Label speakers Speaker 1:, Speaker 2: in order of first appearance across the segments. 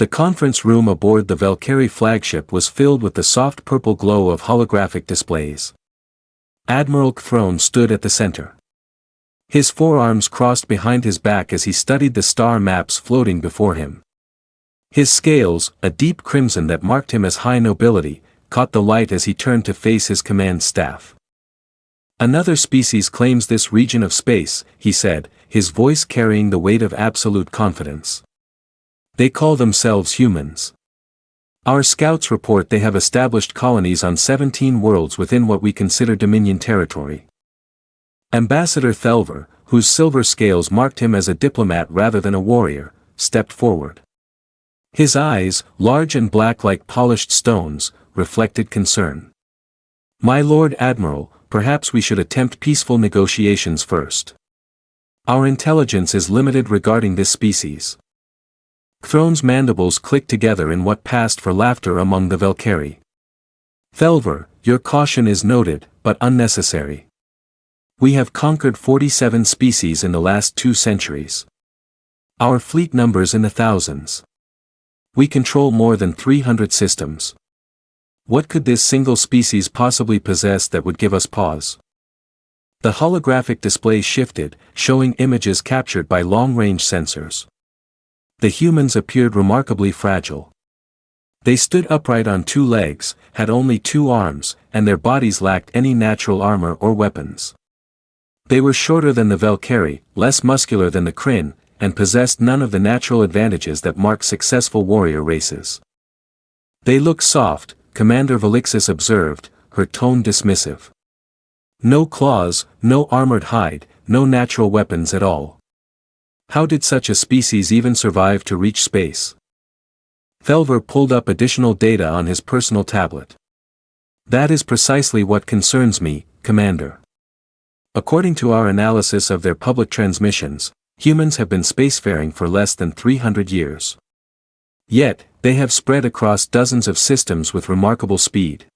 Speaker 1: The conference room aboard the Velcari flagship was filled with the soft purple glow of holographic displays. Admiral Throne stood at the center. His forearms crossed behind his back as he studied the star maps floating before him. His scales, a deep crimson that marked him as high nobility, caught the light as he turned to face his command staff. "Another species claims this region of space," he said, his voice carrying the weight of absolute confidence. "They call themselves humans. Our scouts report they have established colonies on 17 worlds within what we consider Dominion territory." Ambassador Thelver, whose silver scales marked him as a diplomat rather than a warrior, stepped forward. His eyes, large and black like polished stones, reflected concern. "My Lord Admiral, perhaps we should attempt peaceful negotiations first. Our intelligence is limited regarding this species." Throne's mandibles clicked together in what passed for laughter among the Velcari. "Thelver, your caution is noted, but unnecessary. We have conquered 47 species in the last 2 centuries. Our fleet numbers in the thousands. We control more than 300 systems. What could this single species possibly possess that would give us pause?" The holographic display shifted, showing images captured by long-range sensors. The humans appeared remarkably fragile. They stood upright on 2 legs, had only 2 arms, and their bodies lacked any natural armor or weapons. They were shorter than the Velcari, less muscular than the Kryn, and possessed none of the natural advantages that mark successful warrior races. "They look soft," Commander Velixis observed, her tone dismissive. "No claws, no armored hide, no natural weapons at all. How did such a species even survive to reach space?" Thelver pulled up additional data on his personal tablet. "That is precisely what concerns me, Commander. According to our analysis of their public transmissions, humans have been spacefaring for less than 300 years. Yet, they have spread across dozens of systems with remarkable speed.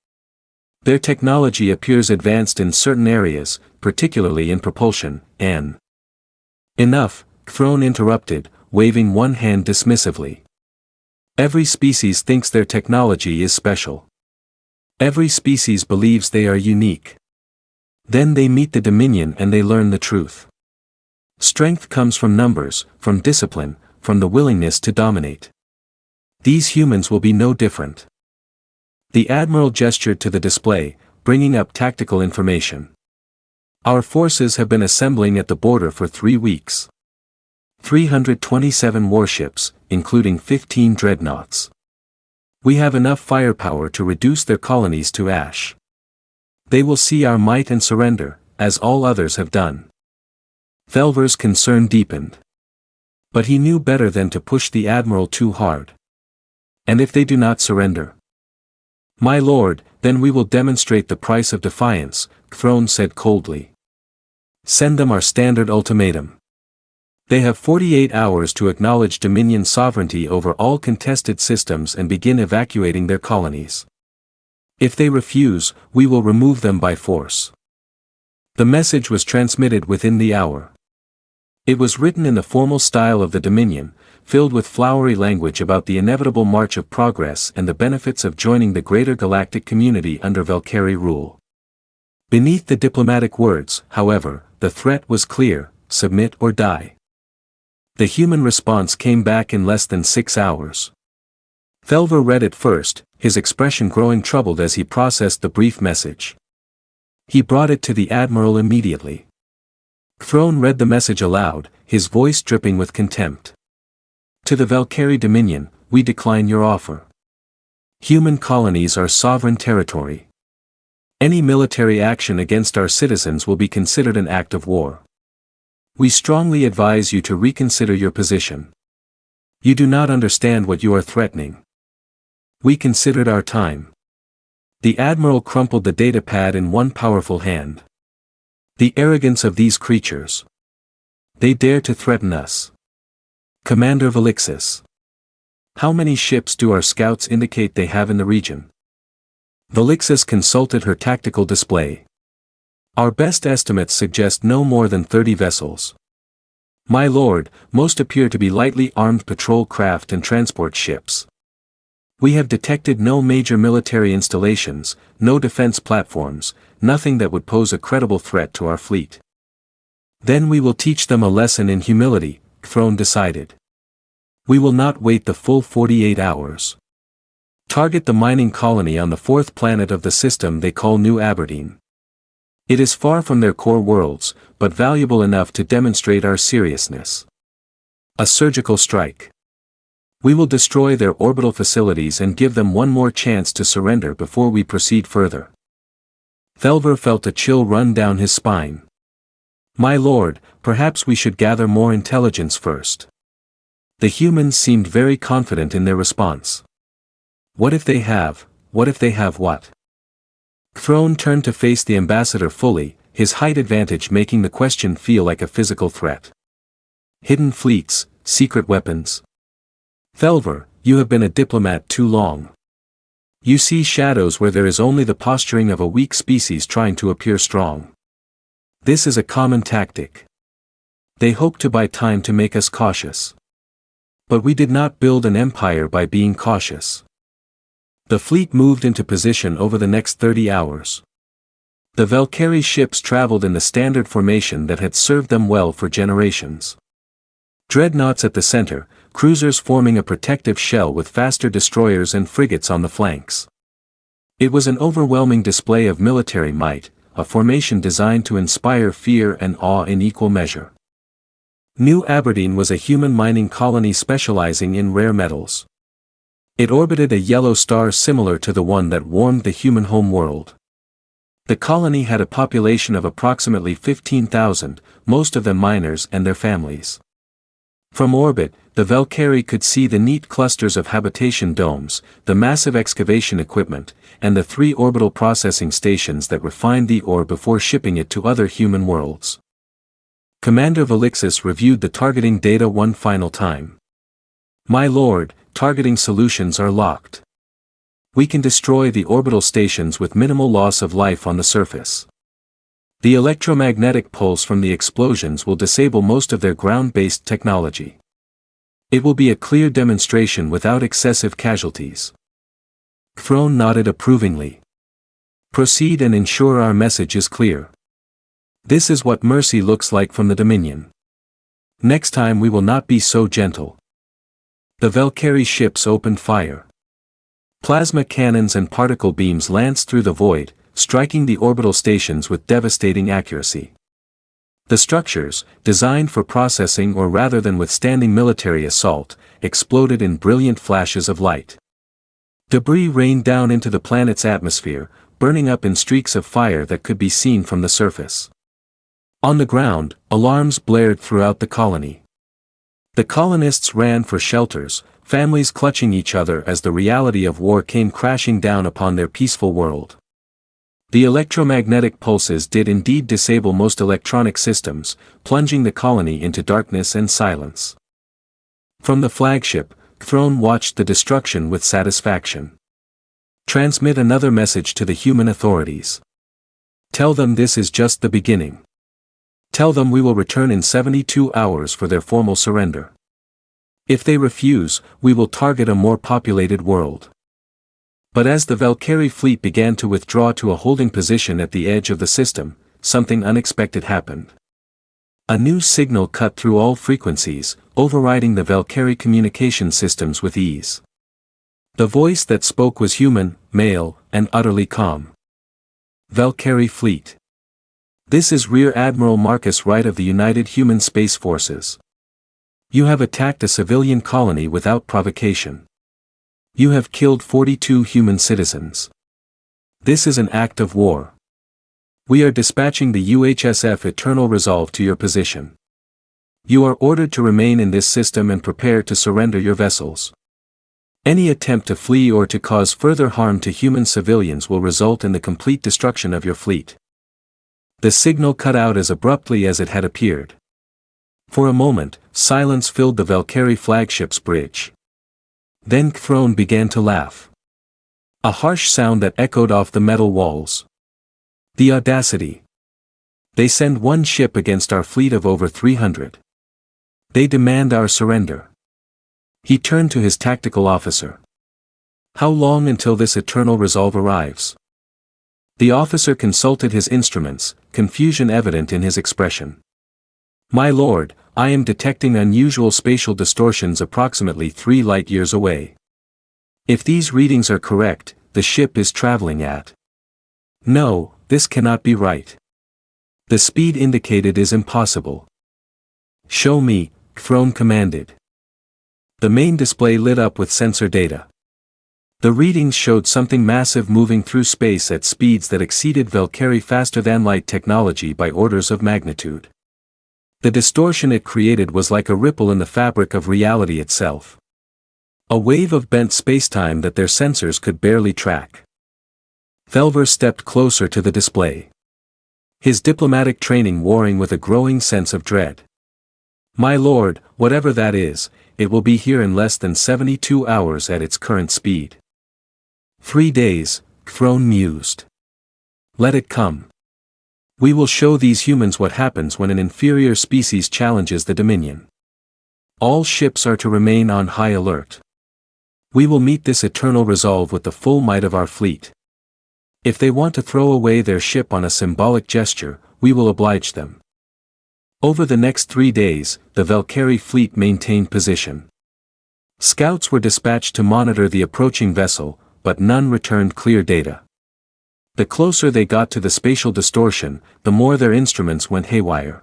Speaker 1: Their technology appears advanced in certain areas, particularly in propulsion, and—" "Enough," Throne interrupted, waving one hand dismissively. "Every species thinks their technology is special. Every species believes they are unique. Then they meet the Dominion and they learn the truth. Strength comes from numbers, from discipline, from the willingness to dominate. These humans will be no different." The Admiral gestured to the display, bringing up tactical information. "Our forces have been assembling at the border for 3 weeks. 327 warships, including 15 dreadnoughts. We have enough firepower to reduce their colonies to ash. They will see our might and surrender, as all others have done." Thelver's concern deepened. But he knew better than to push the Admiral too hard. "And if they do not surrender?" "My lord, then we will demonstrate the price of defiance," Throne said coldly. "Send them our standard ultimatum. They have 48 hours to acknowledge Dominion sovereignty over all contested systems and begin evacuating their colonies. If they refuse, we will remove them by force." The message was transmitted within the hour. It was written in the formal style of the Dominion, filled with flowery language about the inevitable march of progress and the benefits of joining the greater galactic community under Velcari rule. Beneath the diplomatic words, however, the threat was clear: submit or die. The human response came back in less than 6 hours. Thelver read it first, his expression growing troubled as he processed the brief message. He brought it to the Admiral immediately. Throne read the message aloud, his voice dripping with contempt. "To the Velcari Dominion, we decline your offer. Human colonies are sovereign territory. Any military action against our citizens will be considered an act of war. We strongly advise you to reconsider your position. You do not understand what you are threatening. We considered our time." The Admiral crumpled the datapad in one powerful hand. "The arrogance of these creatures. They dare to threaten us. Commander Velixis. How many ships do our scouts indicate they have in the region?" Velixis consulted her tactical display. "Our best estimates suggest no more than 30 vessels. My lord, most appear to be lightly armed patrol craft and transport ships. We have detected no major military installations, no defense platforms, nothing that would pose a credible threat to our fleet. Then we will teach them a lesson in humility, Throne decided. We will not wait the full 48 hours. Target the mining colony on the fourth planet of the system they call New Aberdeen. It is far from their core worlds, but valuable enough to demonstrate our seriousness. A surgical strike. We will destroy their orbital facilities and give them one more chance to surrender before we proceed further. Thelver felt a chill run down his spine. My lord, perhaps we should gather more intelligence first. The humans seemed very confident in their response. What if they have what? Throne turned to face the ambassador fully, his height advantage making the question feel like a physical threat. Hidden fleets, secret weapons. Thelver, you have been a diplomat too long. You see shadows where there is only the posturing of a weak species trying to appear strong. This is a common tactic. They hope to buy time to make us cautious. But we did not build an empire by being cautious. The fleet moved into position over the next 30 hours. The Velcari ships traveled in the standard formation that had served them well for generations. Dreadnoughts at the center, cruisers forming a protective shell with faster destroyers and frigates on the flanks. It was an overwhelming display of military might, a formation designed to inspire fear and awe in equal measure. New Aberdeen was a human mining colony specializing in rare metals. It orbited a yellow star similar to the one that warmed the human home world. The colony had a population of approximately 15,000, most of them miners and their families. From orbit, the Velcari could see the neat clusters of habitation domes, the massive excavation equipment, and the 3 orbital processing stations that refined the ore before shipping it to other human worlds. Commander Velixis reviewed the targeting data one final time. My lord, targeting solutions are locked. We can destroy the orbital stations with minimal loss of life on the surface. The electromagnetic pulse from the explosions will disable most of their ground-based technology. It will be a clear demonstration without excessive casualties. Throne nodded approvingly. Proceed and ensure our message is clear. This is what mercy looks like from the Dominion. Next time we will not be so gentle. The Velcari ships opened fire. Plasma cannons and particle beams lanced through the void, striking the orbital stations with devastating accuracy. The structures, designed for processing or rather than withstanding military assault, exploded in brilliant flashes of light. Debris rained down into the planet's atmosphere, burning up in streaks of fire that could be seen from the surface. On the ground, alarms blared throughout the colony. The colonists ran for shelters, families clutching each other as the reality of war came crashing down upon their peaceful world. The electromagnetic pulses did indeed disable most electronic systems, plunging the colony into darkness and silence. From the flagship, Throne watched the destruction with satisfaction. Transmit another message to the human authorities. Tell them this is just the beginning. Tell them we will return in 72 hours for their formal surrender. If they refuse, we will target a more populated world. But as the Velcari fleet began to withdraw to a holding position at the edge of the system, something unexpected happened. A new signal cut through all frequencies, overriding the Velcari communication systems with ease. The voice that spoke was human, male, and utterly calm. Velcari fleet. This is Rear Admiral Marcus Wright of the United Human Space Forces. You have attacked a civilian colony without provocation. You have killed 42 human citizens. This is an act of war. We are dispatching the UHSF Eternal Resolve to your position. You are ordered to remain in this system and prepare to surrender your vessels. Any attempt to flee or to cause further harm to human civilians will result in the complete destruction of your fleet. The signal cut out as abruptly as it had appeared. For a moment, silence filled the Velcari flagship's bridge. Then Throne began to laugh. A harsh sound that echoed off the metal walls. The audacity. They send one ship against our fleet of over 300. They demand our surrender. He turned to his tactical officer. How long until this eternal resolve arrives? The officer consulted his instruments, confusion evident in his expression. My lord, I am detecting unusual spatial distortions approximately 3 light-years away. If these readings are correct, the ship is traveling at. No, this cannot be right. The speed indicated is impossible. Show me, Throne commanded. The main display lit up with sensor data. The readings showed something massive moving through space at speeds that exceeded Velcari faster-than-light technology by orders of magnitude. The distortion it created was like a ripple in the fabric of reality itself. A wave of bent spacetime that their sensors could barely track. Felver stepped closer to the display. His diplomatic training warring with a growing sense of dread. My lord, whatever that is, it will be here in less than 72 hours at its current speed. 3 days, Throne mused. Let it come. We will show these humans what happens when an inferior species challenges the Dominion. All ships are to remain on high alert. We will meet this eternal resolve with the full might of our fleet. If they want to throw away their ship on a symbolic gesture, we will oblige them. Over the next 3 days, the Velcari fleet maintained position. Scouts were dispatched to monitor the approaching vessel, but none returned clear data. The closer they got to the spatial distortion, the more their instruments went haywire.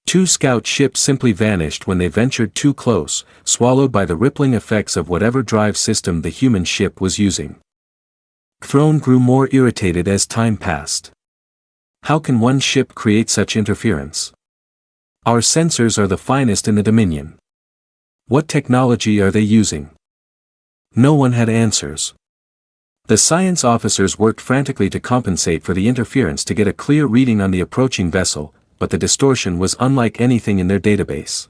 Speaker 1: 2 scout ships simply vanished when they ventured too close, swallowed by the rippling effects of whatever drive system the human ship was using. Throne grew more irritated as time passed. How can one ship create such interference? Our sensors are the finest in the Dominion. What technology are they using? No one had answers. The science officers worked frantically to compensate for the interference to get a clear reading on the approaching vessel, but the distortion was unlike anything in their database.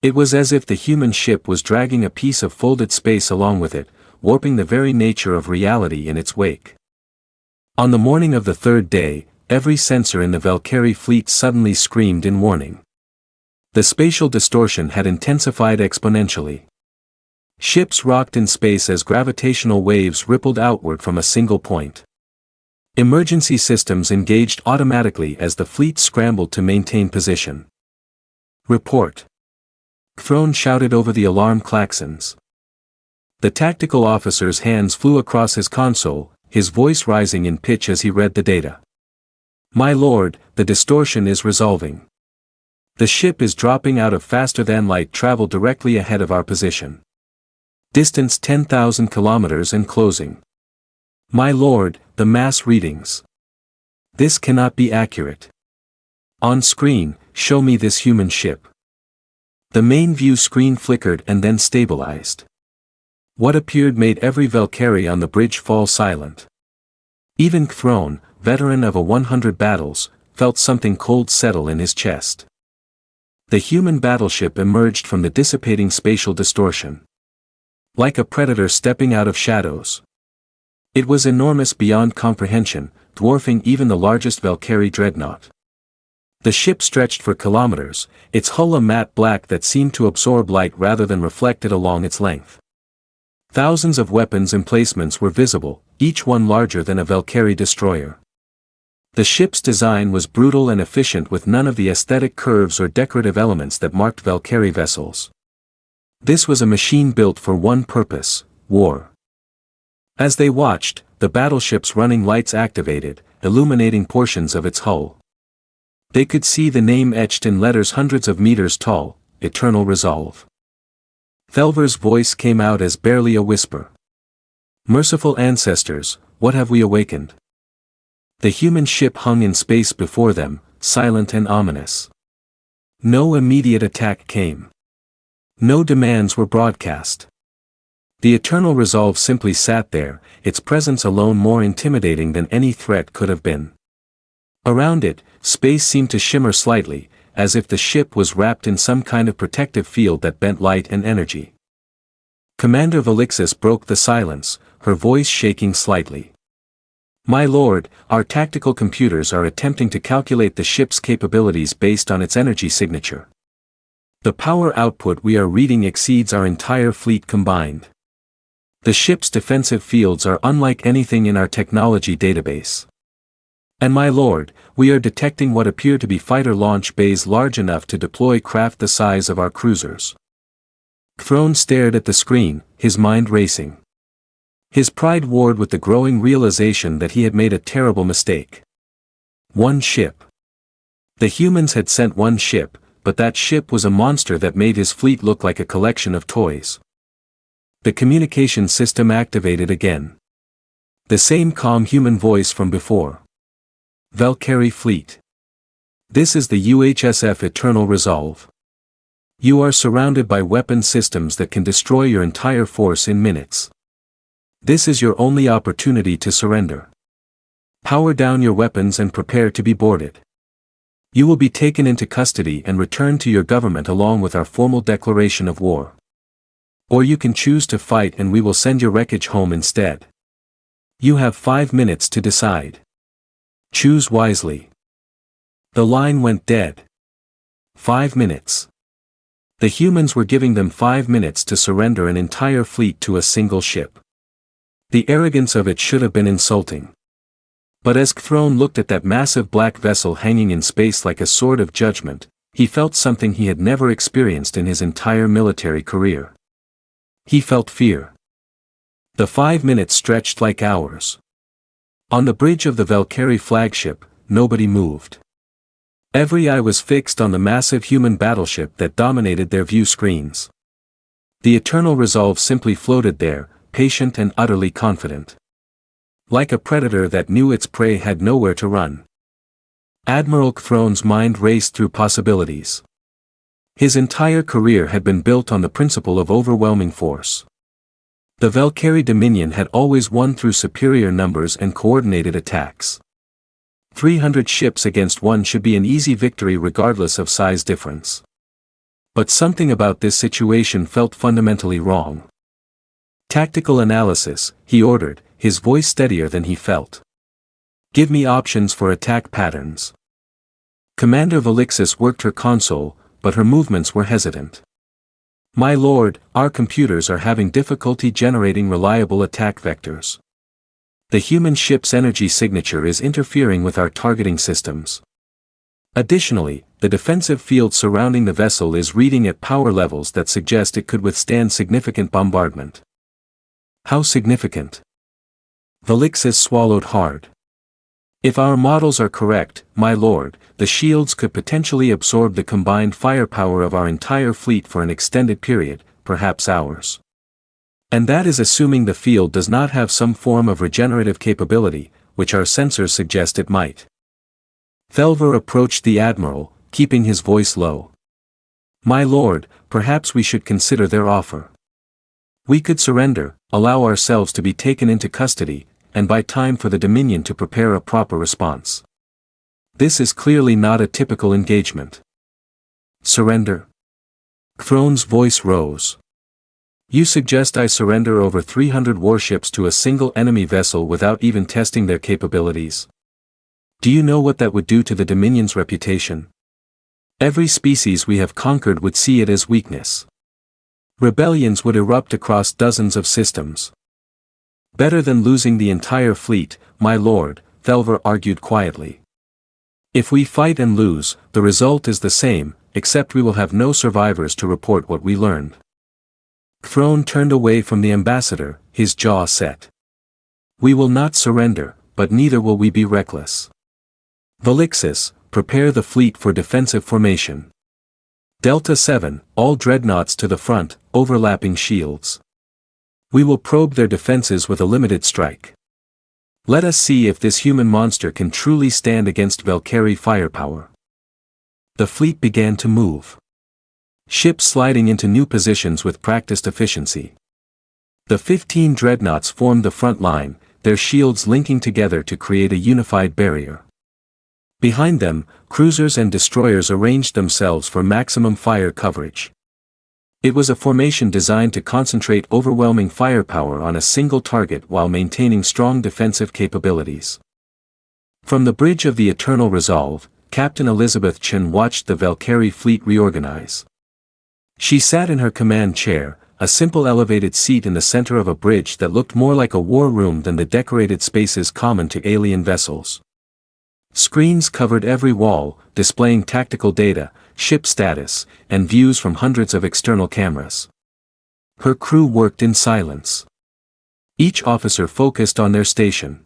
Speaker 1: It was as if the human ship was dragging a piece of folded space along with it, warping the very nature of reality in its wake. On the morning of the 3rd day, every sensor in the Velcari fleet suddenly screamed in warning. The spatial distortion had intensified exponentially. Ships rocked in space as gravitational waves rippled outward from a single point. Emergency systems engaged automatically as the fleet scrambled to maintain position. Report. Throne shouted over the alarm klaxons. The tactical officer's hands flew across his console, his voice rising in pitch as he read the data. My lord, the distortion is resolving. The ship is dropping out of faster-than-light travel directly ahead of our position. Distance 10,000 kilometers and closing. My lord, the mass readings. This cannot be accurate. On screen, show me this human ship. The main view screen flickered and then stabilized. What appeared made every Velcari on the bridge fall silent. Even Throne, veteran of 100 battles, felt something cold settle in his chest. The human battleship emerged from the dissipating spatial distortion. Like a predator stepping out of shadows. It was enormous beyond comprehension, dwarfing even the largest Velcari dreadnought. The ship stretched for kilometers, its hull a matte black that seemed to absorb light rather than reflect it along its length. Thousands of weapons emplacements were visible, each one larger than a Velcari destroyer. The ship's design was brutal and efficient with none of the aesthetic curves or decorative elements that marked Velcari vessels. This was a machine built for one purpose, war. As they watched, the battleship's running lights activated, illuminating portions of its hull. They could see the name etched in letters hundreds of meters tall, Eternal Resolve. Felver's voice came out as barely a whisper. Merciful ancestors, what have we awakened? The human ship hung in space before them, silent and ominous. No immediate attack came. No demands were broadcast. The Eternal Resolve simply sat there, its presence alone more intimidating than any threat could have been. Around it, space seemed to shimmer slightly, as if the ship was wrapped in some kind of protective field that bent light and energy. Commander Velixis broke the silence, her voice shaking slightly. My lord, our tactical computers are attempting to calculate the ship's capabilities based on its energy signature. The power output we are reading exceeds our entire fleet combined. The ship's defensive fields are unlike anything in our technology database. And my lord, we are detecting what appear to be fighter launch bays large enough to deploy craft the size of our cruisers. Throne stared at the screen, his mind racing. His pride warred with the growing realization that he had made a terrible mistake. One ship. The humans had sent one ship, but that ship was a monster that made his fleet look like a collection of toys. The communication system activated again. The same calm human voice from before. Velcari Fleet. This is the UHSF Eternal Resolve. You are surrounded by weapon systems that can destroy your entire force in minutes. This is your only opportunity to surrender. Power down your weapons and prepare to be boarded. You will be taken into custody and returned to your government along with our formal declaration of war. Or you can choose to fight and we will send your wreckage home instead. You have 5 minutes to decide. Choose wisely. The line went dead. 5 minutes. The humans were giving them 5 minutes to surrender an entire fleet to a single ship. The arrogance of it should have been insulting. But as Throne looked at that massive black vessel hanging in space like a sword of judgment, he felt something he had never experienced in his entire military career. He felt fear. The 5 minutes stretched like hours. On the bridge of the Velcari flagship, nobody moved. Every eye was fixed on the massive human battleship that dominated their view screens. The Eternal Resolve simply floated there, patient and utterly confident. Like a predator that knew its prey had nowhere to run. Admiral Throne's mind raced through possibilities. His entire career had been built on the principle of overwhelming force. The Velcari Dominion had always won through superior numbers and coordinated attacks. 300 ships against one should be an easy victory regardless of size difference. But something about this situation felt fundamentally wrong. Tactical analysis, he ordered, his voice steadier than he felt. Give me options for attack patterns. Commander Velixis worked her console, but her movements were hesitant. My lord, our computers are having difficulty generating reliable attack vectors. The human ship's energy signature is interfering with our targeting systems. Additionally, the defensive field surrounding the vessel is reading at power levels that suggest it could withstand significant bombardment. How significant? Velixis swallowed hard. If our models are correct, my lord, the shields could potentially absorb the combined firepower of our entire fleet for an extended period, perhaps hours. And that is assuming the field does not have some form of regenerative capability, which our sensors suggest it might. Thelver approached the admiral, keeping his voice low. My lord, perhaps we should consider their offer. We could surrender, allow ourselves to be taken into custody, and buy time for the Dominion to prepare a proper response. This is clearly not a typical engagement. Surrender? Throne's voice rose. You suggest I surrender over 300 warships to a single enemy vessel without even testing their capabilities? Do you know what that would do to the Dominion's reputation? Every species we have conquered would see it as weakness. Rebellions would erupt across dozens of systems. Better than losing the entire fleet, my lord, Thelver argued quietly. If we fight and lose, the result is the same, except we will have no survivors to report what we learned. Throne turned away from the ambassador, his jaw set. We will not surrender, but neither will we be reckless. Velixis, prepare the fleet for defensive formation. Delta 7, all dreadnoughts to the front, overlapping shields. We will probe their defenses with a limited strike. Let us see if this human monster can truly stand against Velcari firepower. The fleet began to move. Ships sliding into new positions with practiced efficiency. The 15 dreadnoughts formed the front line, their shields linking together to create a unified barrier. Behind them, cruisers and destroyers arranged themselves for maximum fire coverage. It was a formation designed to concentrate overwhelming firepower on a single target while maintaining strong defensive capabilities. From the bridge of the Eternal Resolve, Captain Elizabeth Chen watched the Velcari fleet reorganize. She sat in her command chair, a simple elevated seat in the center of a bridge that looked more like a war room than the decorated spaces common to alien vessels. Screens covered every wall, displaying tactical data, ship status, and views from hundreds of external cameras. Her crew worked in silence. Each officer focused on their station.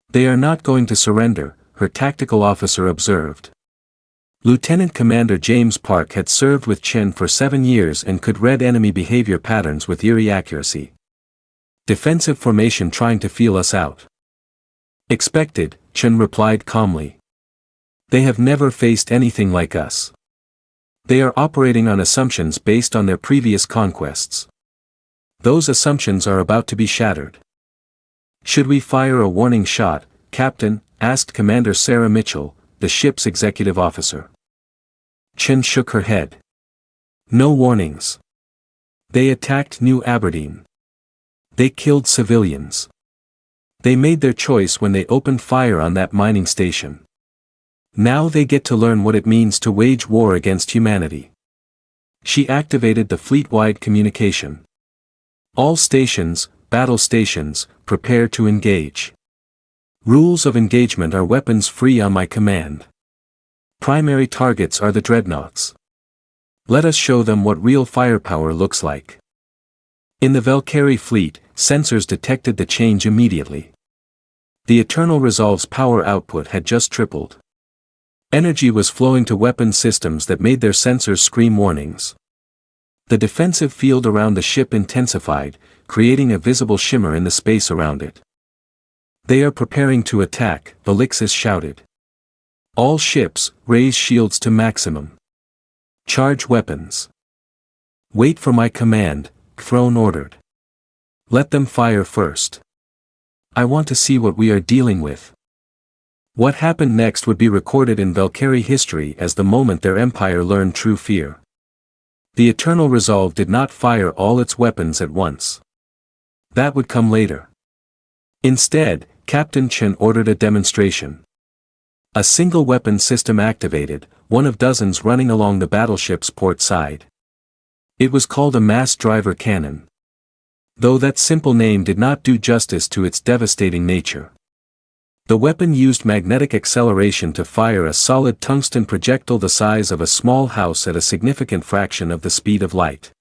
Speaker 1: "They are not going to surrender," her tactical officer observed. Lieutenant Commander James Park had served with Chen for 7 years and could read enemy behavior patterns with eerie accuracy. "Defensive formation trying to feel us out." "Expected," Chen replied calmly. "They have never faced anything like us. They are operating on assumptions based on their previous conquests. Those assumptions are about to be shattered." "Should we fire a warning shot, Captain?" asked Commander Sarah Mitchell, the ship's executive officer. Chen shook her head. "No warnings. They attacked New Aberdeen. They killed civilians. They made their choice when they opened fire on that mining station. Now they get to learn what it means to wage war against humanity." She activated the fleet-wide communication. "All stations, battle stations, prepare to engage. Rules of engagement are weapons free on my command. Primary targets are the dreadnoughts. Let us show them what real firepower looks like." In the Velcari fleet, sensors detected the change immediately. The Eternal Resolve's power output had just tripled. Energy was flowing to weapon systems that made their sensors scream warnings. The defensive field around the ship intensified, creating a visible shimmer in the space around it. "They are preparing to attack," Velixis shouted. "All ships, raise shields to maximum. Charge weapons. Wait for my command," Throne ordered. "Let them fire first. I want to see what we are dealing with." What happened next would be recorded in Velcari history as the moment their empire learned true fear. The Eternal Resolve did not fire all its weapons at once. That would come later. Instead, Captain Chen ordered a demonstration. A single weapon system activated, one of dozens running along the battleship's port side. It was called a mass driver cannon. Though that simple name did not do justice to its devastating nature. The weapon used magnetic acceleration to fire a solid tungsten projectile the size of a small house at a significant fraction of the speed of light.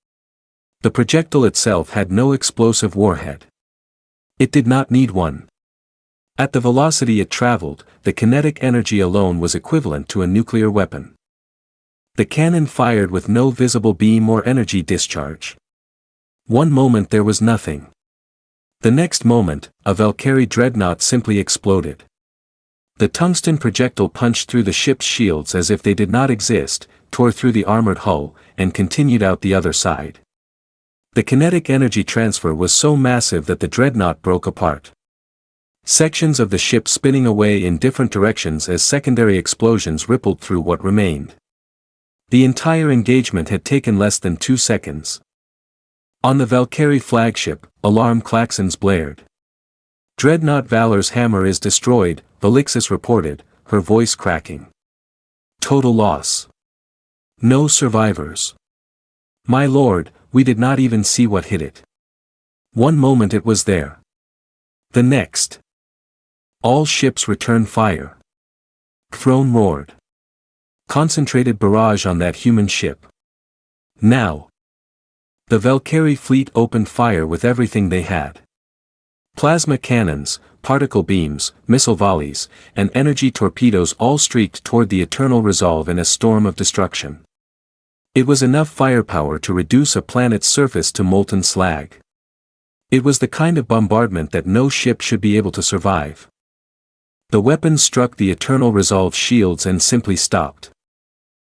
Speaker 1: The projectile itself had no explosive warhead. It did not need one. At the velocity it traveled, the kinetic energy alone was equivalent to a nuclear weapon. The cannon fired with no visible beam or energy discharge. One moment there was nothing. The next moment, a Velcari dreadnought simply exploded. The tungsten projectile punched through the ship's shields as if they did not exist, tore through the armored hull, and continued out the other side. The kinetic energy transfer was so massive that the dreadnought broke apart. Sections of the ship spinning away in different directions as secondary explosions rippled through what remained. The entire engagement had taken less than 2 seconds. On the Velcari flagship, alarm klaxons blared. "Dreadnought Valor's hammer is destroyed," Velixis reported, her voice cracking. "Total loss. No survivors. My lord, we did not even see what hit it. One moment it was there. The next. All ships return fire." Throne roared. "Concentrated barrage on that human ship. Now." The Velcari fleet opened fire with everything they had. Plasma cannons, particle beams, missile volleys, and energy torpedoes all streaked toward the Eternal Resolve in a storm of destruction. It was enough firepower to reduce a planet's surface to molten slag. It was the kind of bombardment that no ship should be able to survive. The weapons struck the Eternal Resolve's shields and simply stopped.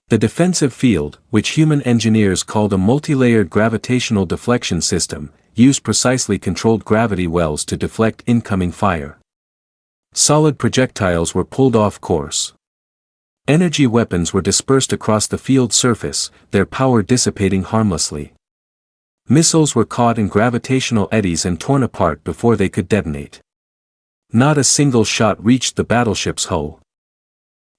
Speaker 1: The defensive field, which human engineers called a multi-layered gravitational deflection system, used precisely controlled gravity wells to deflect incoming fire. Solid projectiles were pulled off course. Energy weapons were dispersed across the field surface, their power dissipating harmlessly. Missiles were caught in gravitational eddies and torn apart before they could detonate. Not a single shot reached the battleship's hull.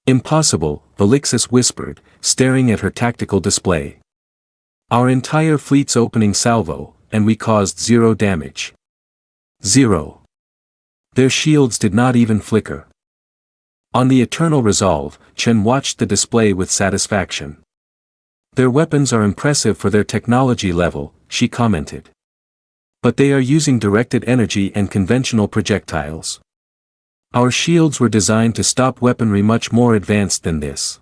Speaker 1: "Impossible," Velixis whispered, staring at her tactical display. Our entire fleet's opening salvo, and we caused 0 damage. 0. Their shields did not even flicker. On the Eternal Resolve, Chen watched the display with satisfaction. Their weapons are impressive for their technology level, she commented. But they are using directed energy and conventional projectiles. Our shields were designed to stop weaponry much more advanced than this.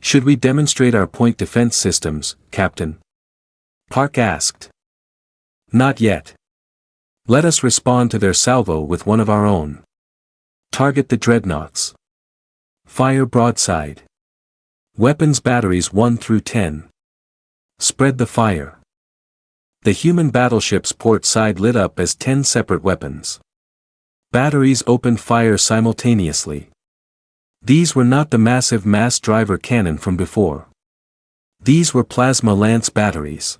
Speaker 1: Should we demonstrate our point defense systems, Captain? Park asked. Not yet. Let us respond to their salvo with one of our own. Target the dreadnoughts. Fire broadside. Weapons batteries 1 through 10. Spread the fire. The human battleship's port side lit up as 10 separate weapons. Batteries opened fire simultaneously. These were not the massive mass driver cannon from before. These were plasma lance batteries.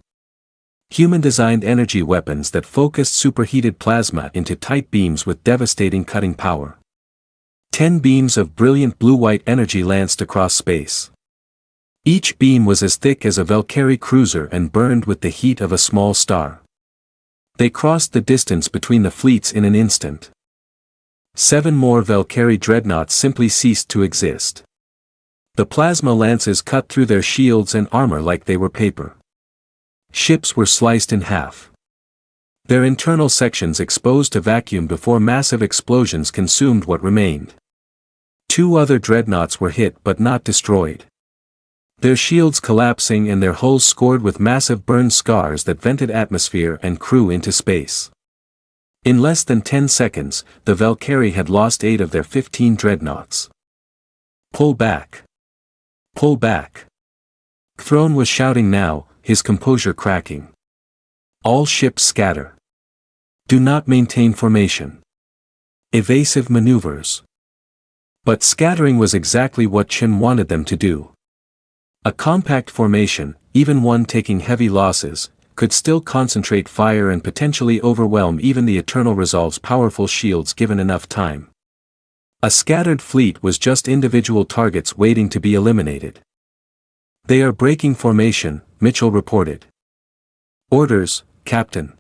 Speaker 1: Human-designed energy weapons that focused superheated plasma into tight beams with devastating cutting power. 10 beams of brilliant blue-white energy lanced across space. Each beam was as thick as a Velcari cruiser and burned with the heat of a small star. They crossed the distance between the fleets in an instant. 7 more Velcari dreadnoughts simply ceased to exist. The plasma lances cut through their shields and armor like they were paper. Ships were sliced in half. Their internal sections exposed to vacuum before massive explosions consumed what remained. 2 other dreadnoughts were hit but not destroyed. Their shields collapsing and their hulls scored with massive burn scars that vented atmosphere and crew into space. In less than 10 seconds, the Velcari had lost 8 of their 15 dreadnoughts. Pull back. Pull back. Throne was shouting now, his composure cracking. All ships scatter. Do not maintain formation. Evasive maneuvers. But scattering was exactly what Chen wanted them to do. A compact formation, even one taking heavy losses, could still concentrate fire and potentially overwhelm even the Eternal Resolve's powerful shields given enough time. A scattered fleet was just individual targets waiting to be eliminated. They are breaking formation, Mitchell reported. Orders, Captain.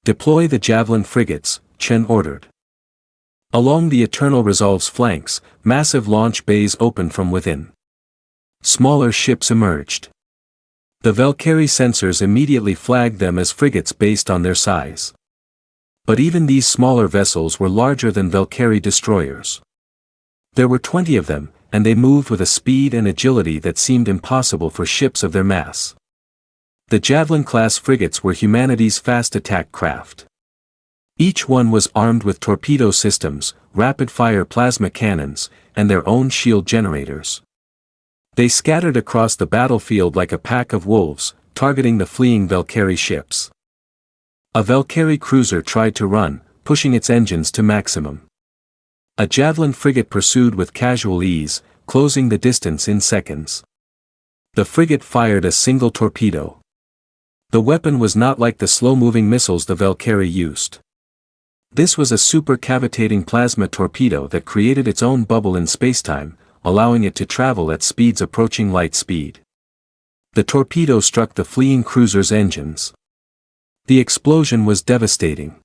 Speaker 1: Deploy the Javelin frigates, Chen ordered. Along the Eternal Resolve's flanks, massive launch bays opened from within. Smaller ships emerged. The Velcari sensors immediately flagged them as frigates based on their size. But even these smaller vessels were larger than Velcari destroyers. There were 20 of them, and they moved with a speed and agility that seemed impossible for ships of their mass. The Javelin-class frigates were humanity's fast attack craft. Each one was armed with torpedo systems, rapid-fire plasma cannons, and their own shield generators. They scattered across the battlefield like a pack of wolves, targeting the fleeing Velcari ships. A Velcari cruiser tried to run, pushing its engines to maximum. A Javelin frigate pursued with casual ease, closing the distance in seconds. The frigate fired a single torpedo. The weapon was not like the slow-moving missiles the Velcari used. This was a super-cavitating plasma torpedo that created its own bubble in spacetime, allowing it to travel at speeds approaching light speed. The torpedo struck the fleeing cruiser's engines. The explosion was devastating.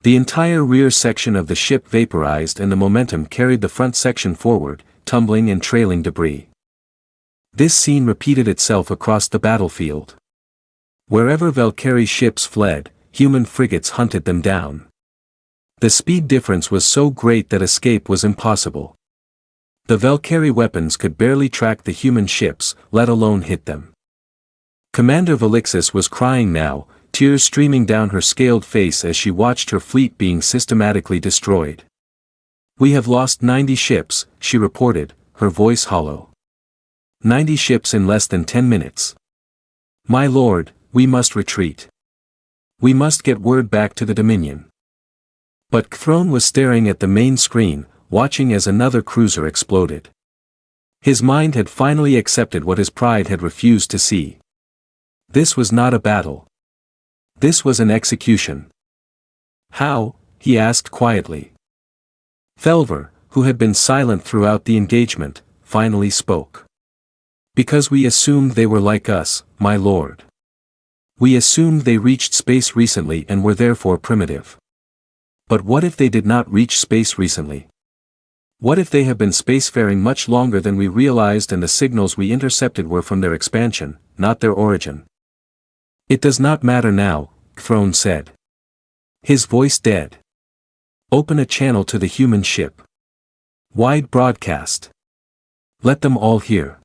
Speaker 1: The entire rear section of the ship vaporized and the momentum carried the front section forward, tumbling and trailing debris. This scene repeated itself across the battlefield. Wherever Velcari ships fled, human frigates hunted them down. The speed difference was so great that escape was impossible. The Velcari weapons could barely track the human ships, let alone hit them. Commander Velixis was crying now, tears streaming down her scaled face as she watched her fleet being systematically destroyed. We have lost 90 ships, she reported, her voice hollow. 90 ships in less than 10 minutes. My lord, we must retreat. We must get word back to the Dominion. But Throne was staring at the main screen, watching as another cruiser exploded. His mind had finally accepted what his pride had refused to see. This was not a battle. This was an execution. How? He asked quietly. Thelver, who had been silent throughout the engagement, finally spoke. Because we assumed they were like us, my lord. We assumed they reached space recently and were therefore primitive. But what if they did not reach space recently? What if they have been spacefaring much longer than we realized and the signals we intercepted were from their expansion, not their origin? It does not matter now, Throne said. His voice dead. Open a channel to the human ship. Wide broadcast. Let them all hear.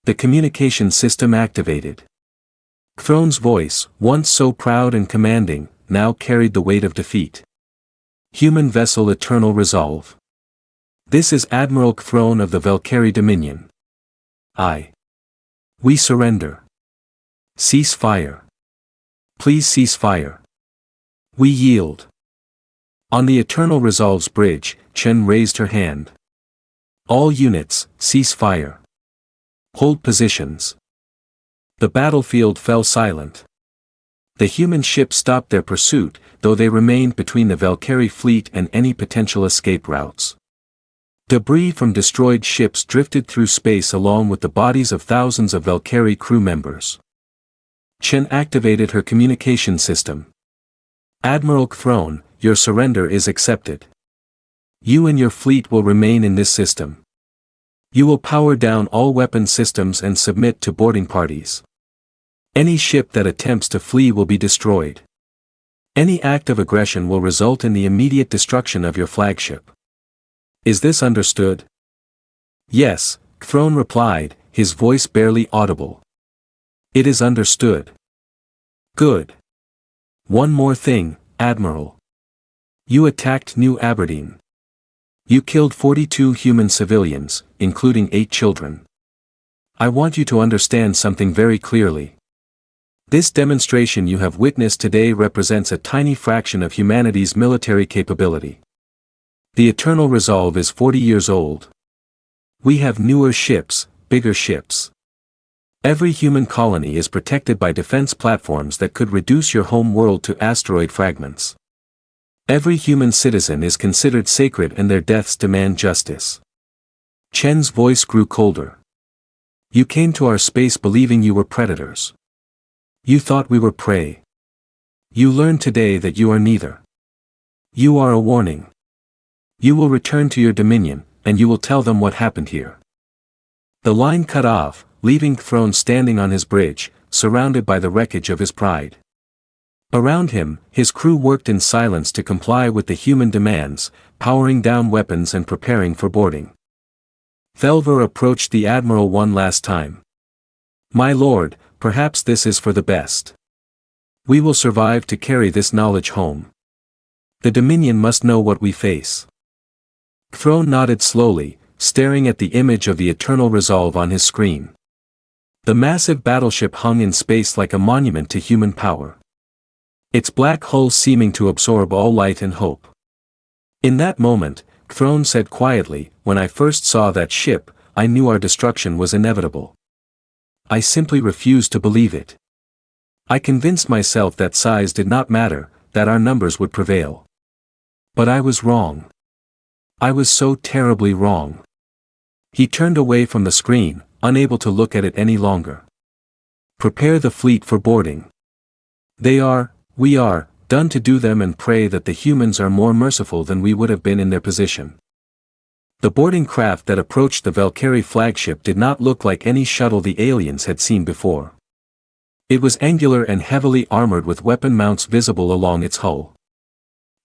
Speaker 1: The communication system activated. Throne's voice, once so proud and commanding, now carried the weight of defeat. Human vessel eternal resolve. This is Admiral Throne of the Velcari Dominion. We surrender. Cease fire. Please cease fire. We yield. On the Eternal Resolve's bridge, Chen raised her hand. All units, cease fire. Hold positions. The battlefield fell silent. The human ships stopped their pursuit, though they remained between the Velcari fleet and any potential escape routes. Debris from destroyed ships drifted through space along with the bodies of thousands of Velcari crew members. Chen activated her communication system. Admiral Throne, your surrender is accepted. You and your fleet will remain in this system. You will power down all weapon systems and submit to boarding parties. Any ship that attempts to flee will be destroyed. Any act of aggression will result in the immediate destruction of your flagship. Is this understood? Yes, Throne replied, his voice barely audible. It is understood. Good. One more thing, Admiral. You attacked New Aberdeen. You killed 42 human civilians, including 8 children. I want you to understand something very clearly. This demonstration you have witnessed today represents a tiny fraction of humanity's military capability. The Eternal Resolve is 40 years old. We have newer ships, bigger ships. Every human colony is protected by defense platforms that could reduce your home world to asteroid fragments. Every human citizen is considered sacred and their deaths demand justice. Chen's voice grew colder. You came to our space believing you were predators. You thought we were prey. You learned today that you are neither. You are a warning. You will return to your dominion, and you will tell them what happened here. The line cut off, leaving Throne standing on his bridge, surrounded by the wreckage of his pride. Around him, his crew worked in silence to comply with the human demands, powering down weapons and preparing for boarding. Thelver approached the Admiral one last time. My lord, perhaps this is for the best. We will survive to carry this knowledge home. The Dominion must know what we face. Throne nodded slowly, staring at the image of the Eternal Resolve on his screen. The massive battleship hung in space like a monument to human power. Its black hull seeming to absorb all light and hope. In that moment, Throne said quietly, when I first saw that ship, I knew our destruction was inevitable. I simply refused to believe it. I convinced myself that size did not matter, that our numbers would prevail. But I was wrong. I was so terribly wrong. He turned away from the screen, unable to look at it any longer. Prepare the fleet for boarding. We are, done to do them and pray that the humans are more merciful than we would have been in their position. The boarding craft that approached the Velcari flagship did not look like any shuttle the aliens had seen before. It was angular and heavily armored with weapon mounts visible along its hull.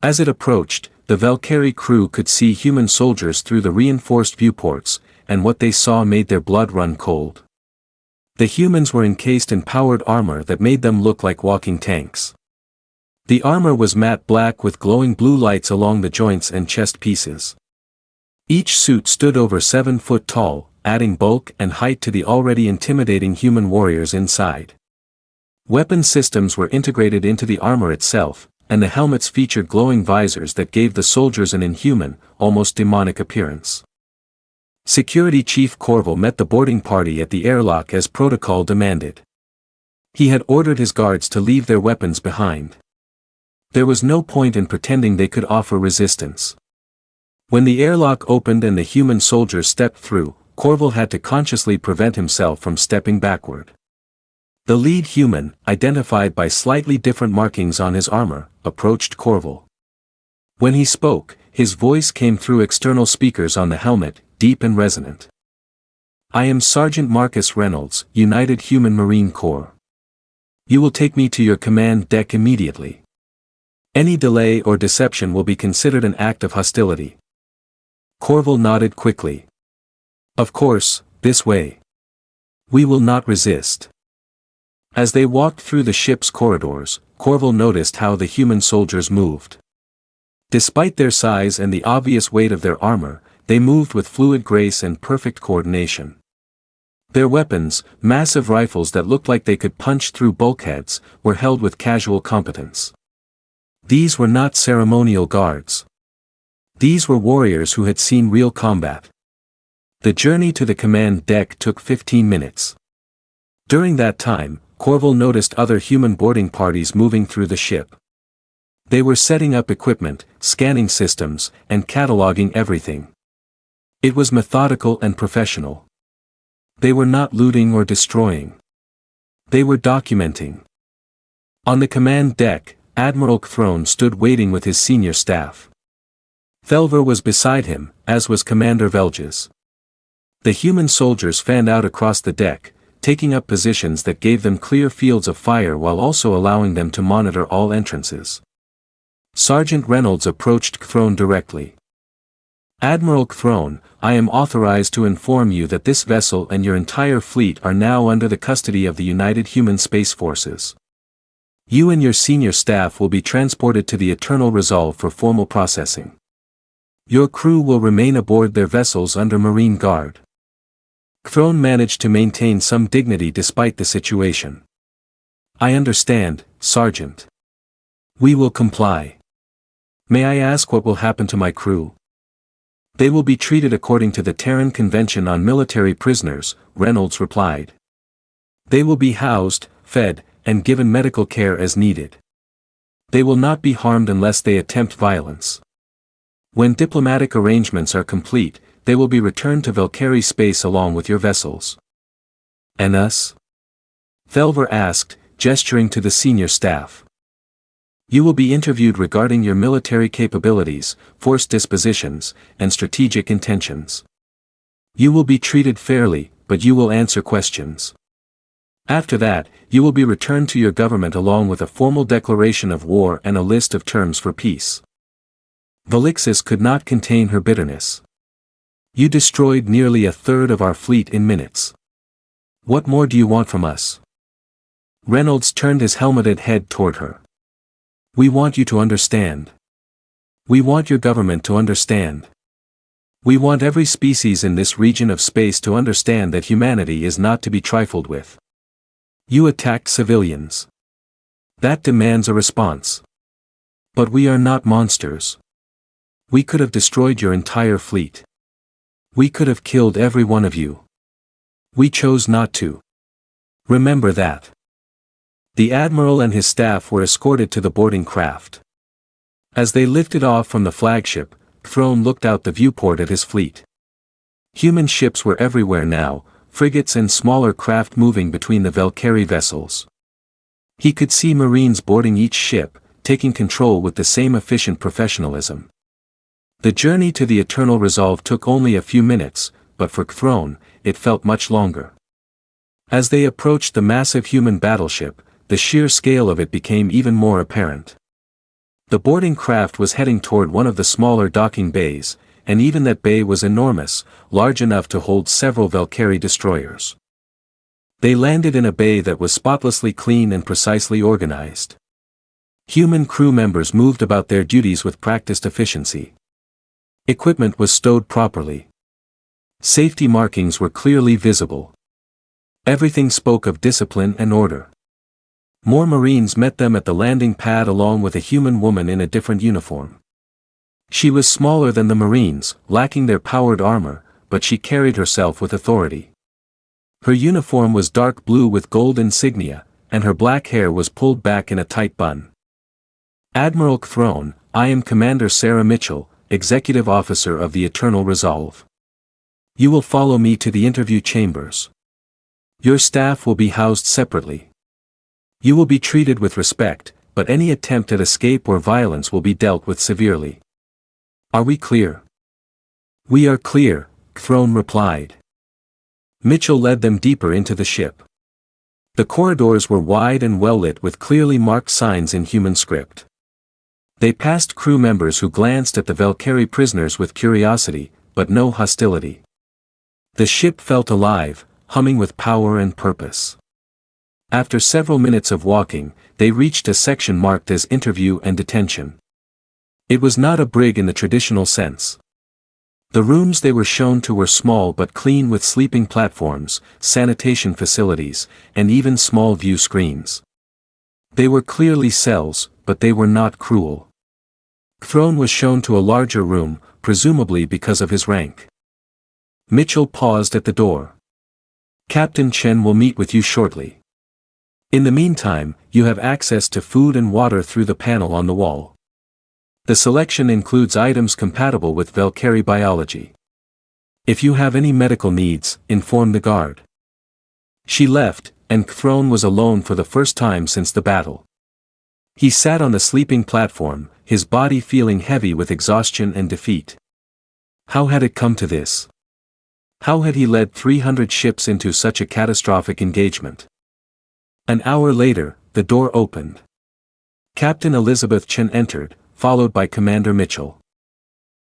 Speaker 1: As it approached, the Velcari crew could see human soldiers through the reinforced viewports, and what they saw made their blood run cold. The humans were encased in powered armor that made them look like walking tanks. The armor was matte black with glowing blue lights along the joints and chest pieces. Each suit stood over 7 foot tall, adding bulk and height to the already intimidating human warriors inside. Weapon systems were integrated into the armor itself, and the helmets featured glowing visors that gave the soldiers an inhuman, almost demonic appearance. Security Chief Corval met the boarding party at the airlock as protocol demanded. He had ordered his guards to leave their weapons behind. There was no point in pretending they could offer resistance. When the airlock opened and the human soldiers stepped through, Corval had to consciously prevent himself from stepping backward. The lead human, identified by slightly different markings on his armor, approached Corval. When he spoke, his voice came through external speakers on the helmet, deep and resonant. I am Sergeant Marcus Reynolds, United Human Marine Corps. You will take me to your command deck immediately. Any delay or deception will be considered an act of hostility. Corval nodded quickly. Of course, this way. We will not resist. As they walked through the ship's corridors, Corval noticed how the human soldiers moved. Despite their size and the obvious weight of their armor, they moved with fluid grace and perfect coordination. Their weapons, massive rifles that looked like they could punch through bulkheads, were held with casual competence. These were not ceremonial guards. These were warriors who had seen real combat. The journey to the command deck took 15 minutes. During that time, Corval noticed other human boarding parties moving through the ship. They were setting up equipment, scanning systems, and cataloging everything. It was methodical and professional. They were not looting or destroying. They were documenting. On the command deck, Admiral Throne stood waiting with his senior staff. Thelver was beside him, as was Commander Velges. The human soldiers fanned out across the deck, taking up positions that gave them clear fields of fire while also allowing them to monitor all entrances. Sergeant Reynolds approached Throne directly. Admiral Throne, I am authorized to inform you that this vessel and your entire fleet are now under the custody of the United Human Space Forces. You and your senior staff will be transported to the Eternal Resolve for formal processing. Your crew will remain aboard their vessels under Marine Guard. Throne managed to maintain some dignity despite the situation. I understand, Sergeant. We will comply. May I ask what will happen to my crew? They will be treated according to the Terran Convention on Military Prisoners, Reynolds replied. They will be housed, fed, and given medical care as needed. They will not be harmed unless they attempt violence. When diplomatic arrangements are complete, they will be returned to Velcari space along with your vessels. And us? Thelver asked, gesturing to the senior staff. You will be interviewed regarding your military capabilities, force dispositions, and strategic intentions. You will be treated fairly, but you will answer questions. After that, you will be returned to your government along with a formal declaration of war and a list of terms for peace. Velixis could not contain her bitterness. You destroyed nearly a third of our fleet in minutes. What more do you want from us? Reynolds turned his helmeted head toward her. We want you to understand. We want your government to understand. We want every species in this region of space to understand that humanity is not to be trifled with. You attacked civilians. That demands a response. But we are not monsters. We could have destroyed your entire fleet. We could have killed every one of you. We chose not to. Remember that. The Admiral and his staff were escorted to the boarding craft. As they lifted off from the flagship, Throne looked out the viewport at his fleet. Human ships were everywhere now, frigates and smaller craft moving between the Velcari vessels. He could see Marines boarding each ship, taking control with the same efficient professionalism. The journey to the Eternal Resolve took only a few minutes, but for Throne, it felt much longer. As they approached the massive human battleship, the sheer scale of it became even more apparent. The boarding craft was heading toward one of the smaller docking bays, and even that bay was enormous, large enough to hold several Velcari destroyers. They landed in a bay that was spotlessly clean and precisely organized. Human crew members moved about their duties with practiced efficiency. Equipment was stowed properly. Safety markings were clearly visible. Everything spoke of discipline and order. More Marines met them at the landing pad along with a human woman in a different uniform. She was smaller than the Marines, lacking their powered armor, but she carried herself with authority. Her uniform was dark blue with gold insignia, and her black hair was pulled back in a tight bun. Admiral Throne, I am Commander Sarah Mitchell, Executive Officer of the Eternal Resolve. You will follow me to the interview chambers. Your staff will be housed separately. You will be treated with respect, but any attempt at escape or violence will be dealt with severely. Are we clear? We are clear, Throne replied. Mitchell led them deeper into the ship. The corridors were wide and well lit with clearly marked signs in human script. They passed crew members who glanced at the Velcari prisoners with curiosity, but no hostility. The ship felt alive, humming with power and purpose. After several minutes of walking, they reached a section marked as interview and detention. It was not a brig in the traditional sense. The rooms they were shown to were small but clean with sleeping platforms, sanitation facilities, and even small view screens. They were clearly cells, but they were not cruel. Throne was shown to a larger room, presumably because of his rank. Mitchell paused at the door. Captain Chen will meet with you shortly. In the meantime, you have access to food and water through the panel on the wall. The selection includes items compatible with Velcari biology. If you have any medical needs, inform the guard. She left, and Throne was alone for the first time since the battle. He sat on the sleeping platform, his body feeling heavy with exhaustion and defeat. How had it come to this? How had he led 300 ships into such a catastrophic engagement? An hour later, the door opened. Captain Elizabeth Chen entered, followed by Commander Mitchell.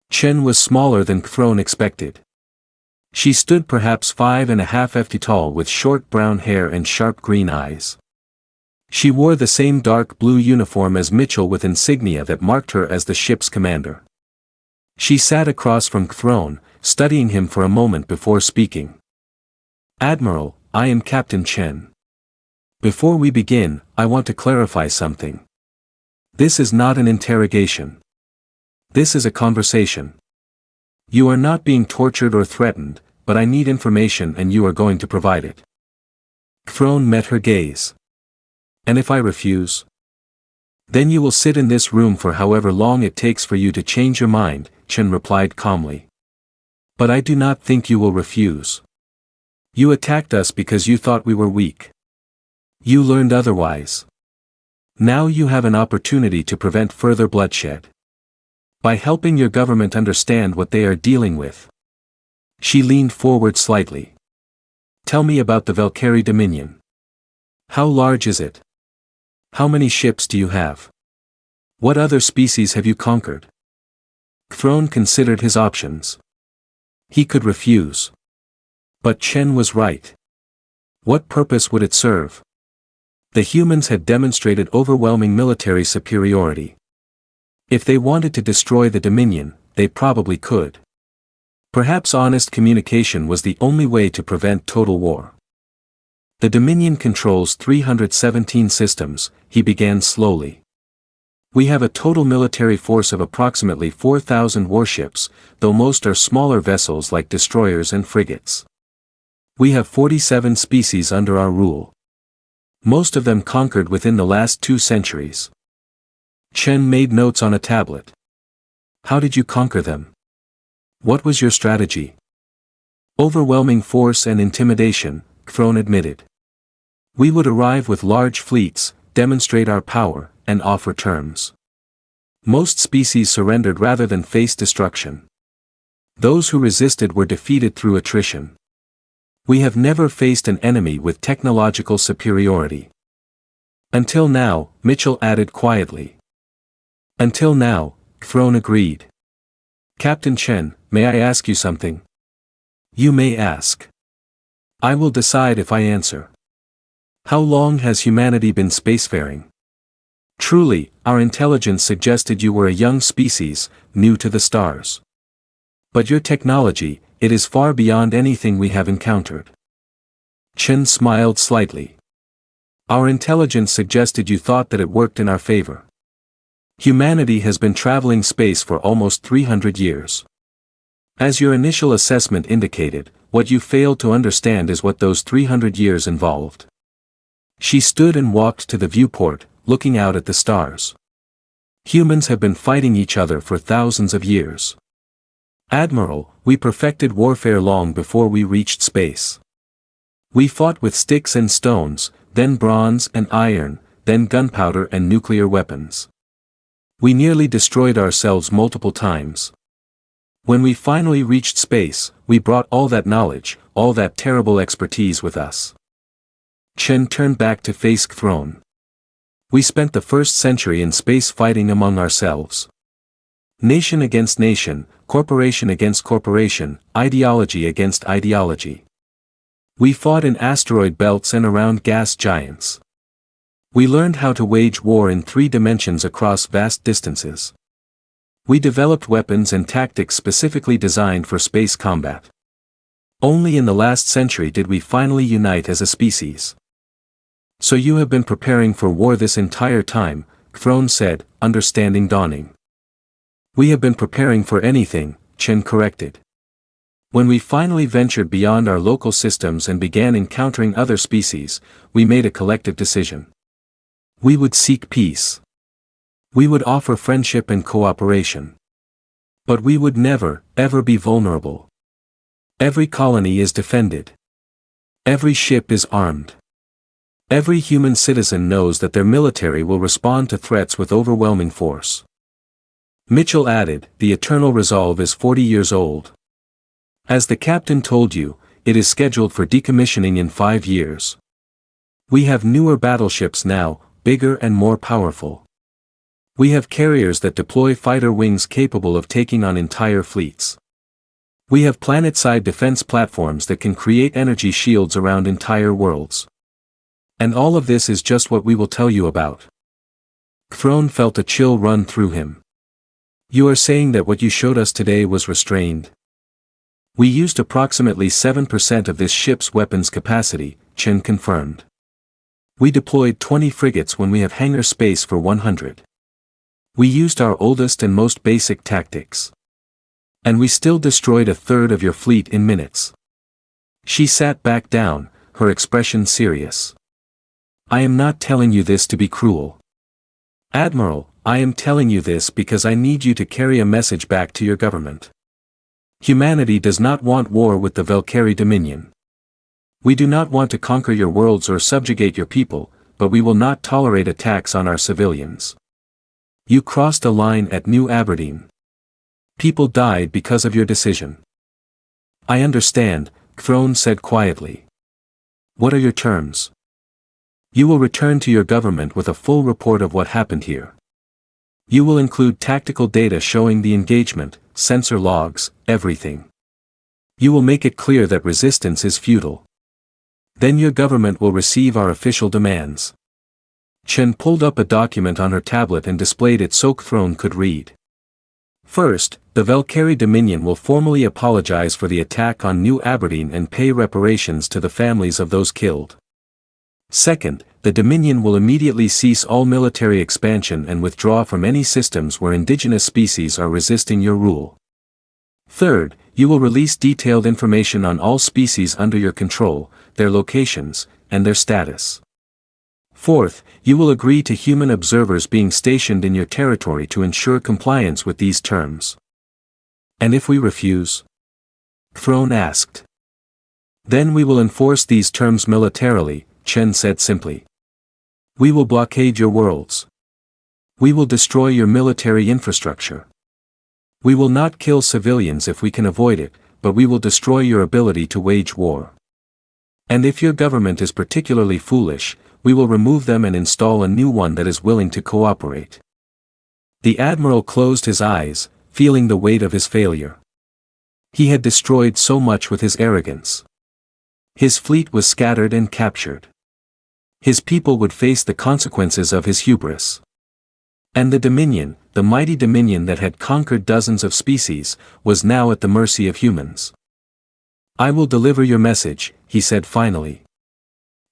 Speaker 1: Chen was smaller than Throne expected. She stood perhaps 5.5 feet tall with short brown hair and sharp green eyes. She wore the same dark blue uniform as Mitchell with insignia that marked her as the ship's commander. She sat across from Throne, studying him for a moment before speaking. Admiral, I am Captain Chen. Before we begin, I want to clarify something. This is not an interrogation. This is a conversation. You are not being tortured or threatened, but I need information and you are going to provide it. Throne met her gaze. And if I refuse? Then you will sit in this room for however long it takes for you to change your mind, Chen replied calmly. But I do not think you will refuse. You attacked us because you thought we were weak. You learned otherwise. Now you have an opportunity to prevent further bloodshed. By helping your government understand what they are dealing with. She leaned forward slightly. Tell me about the Velcari Dominion. How large is it? How many ships do you have? What other species have you conquered? Throne considered his options. He could refuse. But Chen was right. What purpose would it serve? The humans had demonstrated overwhelming military superiority. If they wanted to destroy the Dominion, they probably could. Perhaps honest communication was the only way to prevent total war. The Dominion controls 317 systems, he began slowly. We have a total military force of approximately 4,000 warships, though most are smaller vessels like destroyers and frigates. We have 47 species under our rule. Most of them conquered within the last 2 centuries. Chen made notes on a tablet. How did you conquer them? What was your strategy? Overwhelming force and intimidation, Throne admitted. We would arrive with large fleets, demonstrate our power, and offer terms. Most species surrendered rather than face destruction. Those who resisted were defeated through attrition. We have never faced an enemy with technological superiority. Until now, Mitchell added quietly. Until now, Throne agreed. Captain Chen, may I ask you something? You may ask. I will decide if I answer. How long has humanity been spacefaring? Truly, our intelligence suggested you were a young species, new to the stars. But your technology, it is far beyond anything we have encountered. Chen smiled slightly. Our intelligence suggested you thought that it worked in our favor. Humanity has been traveling space for almost 300 years. As your initial assessment indicated, what you failed to understand is what those 300 years involved. She stood and walked to the viewport, looking out at the stars. Humans have been fighting each other for thousands of years. Admiral, we perfected warfare long before we reached space. We fought with sticks and stones, then bronze and iron, then gunpowder and nuclear weapons. We nearly destroyed ourselves multiple times. When we finally reached space, we brought all that knowledge, all that terrible expertise with us. Chen turned back to face Throne. We spent the first century in space fighting among ourselves. Nation against nation, corporation against corporation, ideology against ideology. We fought in asteroid belts and around gas giants. We learned how to wage war in 3 dimensions across vast distances. We developed weapons and tactics specifically designed for space combat. Only in the last century did we finally unite as a species. So you have been preparing for war this entire time, Throne said, understanding dawning. We have been preparing for anything, Chen corrected. When we finally ventured beyond our local systems and began encountering other species, we made a collective decision. We would seek peace. We would offer friendship and cooperation. But we would never, ever be vulnerable. Every colony is defended. Every ship is armed. Every human citizen knows that their military will respond to threats with overwhelming force. Mitchell added, the eternal resolve is 40 years old. As the captain told you, it is scheduled for decommissioning in 5 years. We have newer battleships now, bigger and more powerful. We have carriers that deploy fighter wings capable of taking on entire fleets. We have planet-side defense platforms that can create energy shields around entire worlds. And all of this is just what we will tell you about. Throne felt a chill run through him. You are saying that what you showed us today was restrained? We used approximately 7% of this ship's weapons capacity, Chen confirmed. We deployed 20 frigates when we have hangar space for 100. We used our oldest and most basic tactics. And we still destroyed a third of your fleet in minutes. She sat back down, her expression serious. I am not telling you this to be cruel. Admiral, I am telling you this because I need you to carry a message back to your government. Humanity does not want war with the Velcari Dominion. We do not want to conquer your worlds or subjugate your people, but we will not tolerate attacks on our civilians. You crossed a line at New Aberdeen. People died because of your decision. I understand, Throne said quietly. What are your terms? You will return to your government with a full report of what happened here. You will include tactical data showing the engagement, sensor logs, everything. You will make it clear that resistance is futile. Then your government will receive our official demands. Chen pulled up a document on her tablet and displayed it so Throne could read. First, the Velcari Dominion will formally apologize for the attack on New Aberdeen and pay reparations to the families of those killed. Second, the Dominion will immediately cease all military expansion and withdraw from any systems where indigenous species are resisting your rule. Third, you will release detailed information on all species under your control, their locations, and their status. Fourth, you will agree to human observers being stationed in your territory to ensure compliance with these terms. And if we refuse? Throne asked. Then we will enforce these terms militarily, Chen said simply. We will blockade your worlds. We will destroy your military infrastructure. We will not kill civilians if we can avoid it, but we will destroy your ability to wage war. And if your government is particularly foolish, we will remove them and install a new one that is willing to cooperate. The Admiral closed his eyes, feeling the weight of his failure. He had destroyed so much with his arrogance. His fleet was scattered and captured. His people would face the consequences of his hubris. And the Dominion, the mighty Dominion that had conquered dozens of species, was now at the mercy of humans. I will deliver your message, he said finally.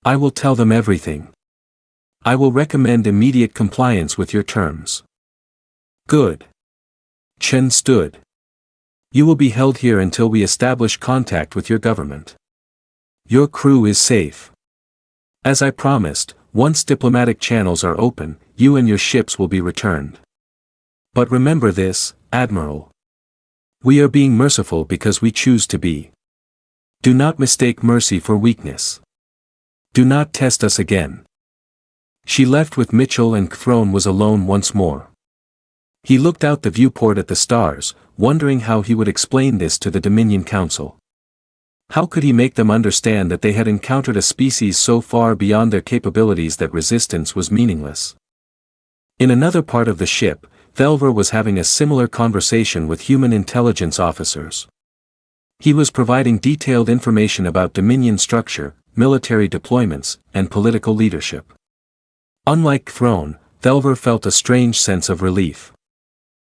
Speaker 1: I will tell them everything. I will recommend immediate compliance with your terms. Good. Chen stood. You will be held here until we establish contact with your government. Your crew is safe. As I promised, once diplomatic channels are open, you and your ships will be returned. But remember this, Admiral. We are being merciful because we choose to be. Do not mistake mercy for weakness. Do not test us again. She left with Mitchell and Throne was alone once more. He looked out the viewport at the stars, wondering how he would explain this to the Dominion Council. How could he make them understand that they had encountered a species so far beyond their capabilities that resistance was meaningless? In another part of the ship, Velver was having a similar conversation with human intelligence officers. He was providing detailed information about Dominion structure, military deployments, and political leadership. Unlike Throne, Velver felt a strange sense of relief.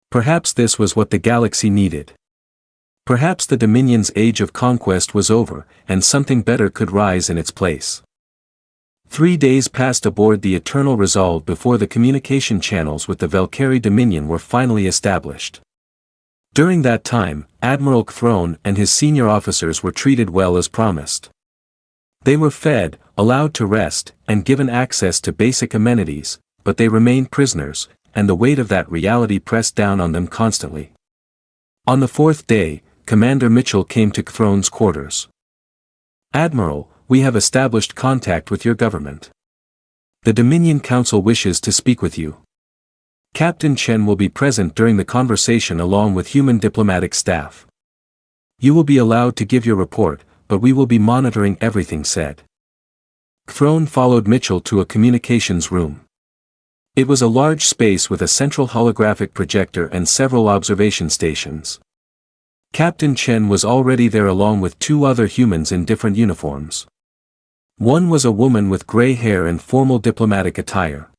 Speaker 1: Perhaps this was what the galaxy needed. Perhaps the Dominion's age of conquest was over, and something better could rise in its place. 3 days passed aboard the Eternal Resolve before the communication channels with the Velcari Dominion were finally established. During that time, Admiral Throne and his senior officers were treated well as promised. They were fed, allowed to rest, and given access to basic amenities, but they remained prisoners, and the weight of that reality pressed down on them constantly. On the 4th day, Commander Mitchell came to Throne's quarters. "Admiral, we have established contact with your government. The Dominion Council wishes to speak with you. Captain Chen will be present during the conversation along with human diplomatic staff. You will be allowed to give your report, but we will be monitoring everything said." Throne followed Mitchell to a communications room. It was a large space with a central holographic projector and several observation stations. Captain Chen was already there along with 2 other humans in different uniforms. One was a woman with gray hair and formal diplomatic attire.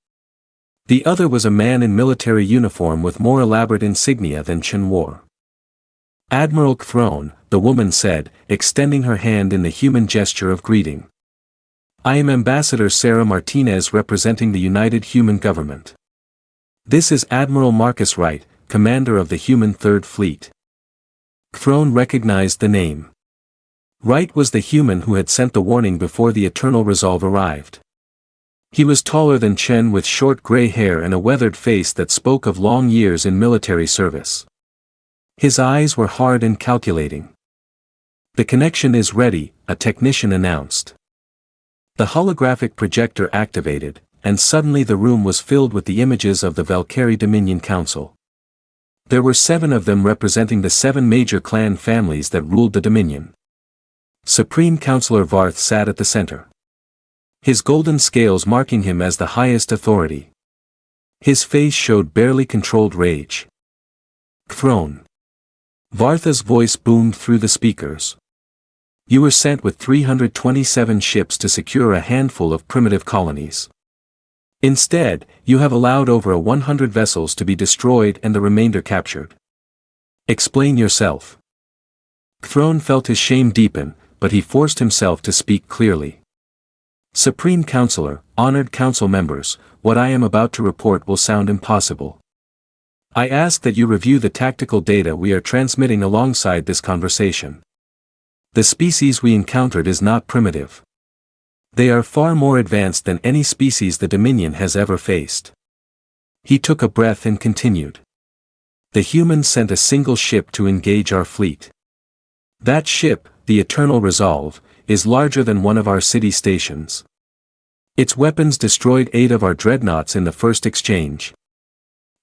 Speaker 1: The other was a man in military uniform with more elaborate insignia than Chen wore. "Admiral Throne," the woman said, extending her hand in the human gesture of greeting. "I am Ambassador Sarah Martinez representing the United Human Government. This is Admiral Marcus Wright, commander of the Human Third Fleet." Throne recognized the name. Wright was the human who had sent the warning before the Eternal Resolve arrived. He was taller than Chen with short gray hair and a weathered face that spoke of long years in military service. His eyes were hard and calculating. "The connection is ready," a technician announced. The holographic projector activated, and suddenly the room was filled with the images of the Velcari Dominion Council. There were 7 of them representing the 7 major clan families that ruled the Dominion. Supreme Counselor Varth sat at the center, his golden scales marking him as the highest authority. His face showed barely controlled rage. "Throne." Vartha's voice boomed through the speakers. "You were sent with 327 ships to secure a handful of primitive colonies. Instead, you have allowed over 100 vessels to be destroyed and the remainder captured. Explain yourself." Throne felt his shame deepen, but he forced himself to speak clearly. "Supreme Counselor, honored council members, what I am about to report will sound impossible. I ask that you review the tactical data we are transmitting alongside this conversation. The species we encountered is not primitive. They are far more advanced than any species the Dominion has ever faced." He took a breath and continued. "The humans sent a single ship to engage our fleet. That ship, the Eternal Resolve, is larger than one of our city stations. Its weapons destroyed 8 of our dreadnoughts in the first exchange.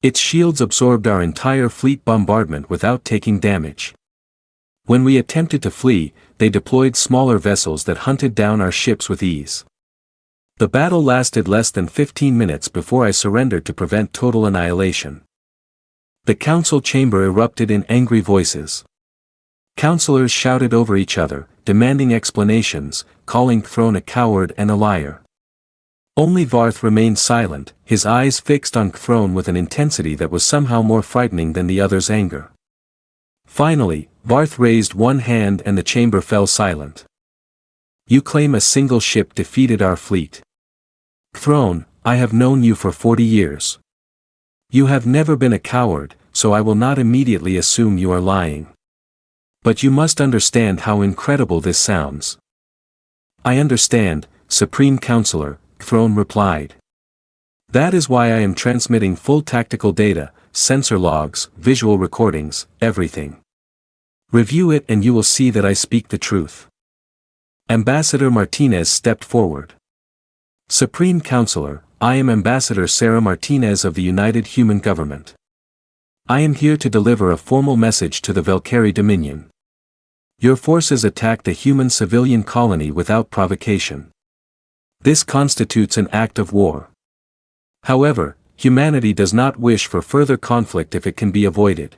Speaker 1: Its shields absorbed our entire fleet bombardment without taking damage. When we attempted to flee, they deployed smaller vessels that hunted down our ships with ease. The battle lasted less than 15 minutes before I surrendered to prevent total annihilation." The council chamber erupted in angry voices. Councilors shouted over each other, demanding explanations, calling Throne a coward and a liar. Only Varth remained silent, his eyes fixed on Throne with an intensity that was somehow more frightening than the other's anger. Finally, Varth raised one hand and the chamber fell silent. "You claim a single ship defeated our fleet. Throne, I have known you for 40 years. You have never been a coward, so I will not immediately assume you are lying. But you must understand how incredible this sounds." "I understand, Supreme Counselor," Throne replied. "That is why I am transmitting full tactical data, sensor logs, visual recordings, everything. Review it and you will see that I speak the truth." Ambassador Martinez stepped forward. "Supreme Counselor, I am Ambassador Sarah Martinez of the United Human Government. I am here to deliver a formal message to the Velcari Dominion. Your forces attacked a human civilian colony without provocation. This constitutes an act of war. However, humanity does not wish for further conflict if it can be avoided.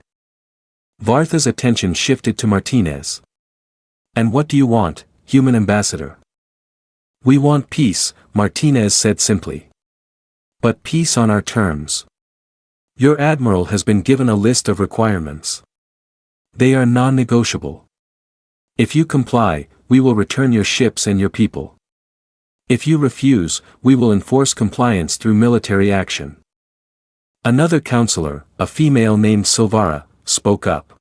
Speaker 1: Vartha's attention shifted to Martinez. And what do you want, human ambassador? We want peace, Martinez said simply. But peace on our terms. Your admiral has been given a list of requirements. They are non-negotiable. If you comply, we will return your ships and your people. If you refuse, we will enforce compliance through military action. Another counselor, a female named Silvara, spoke up.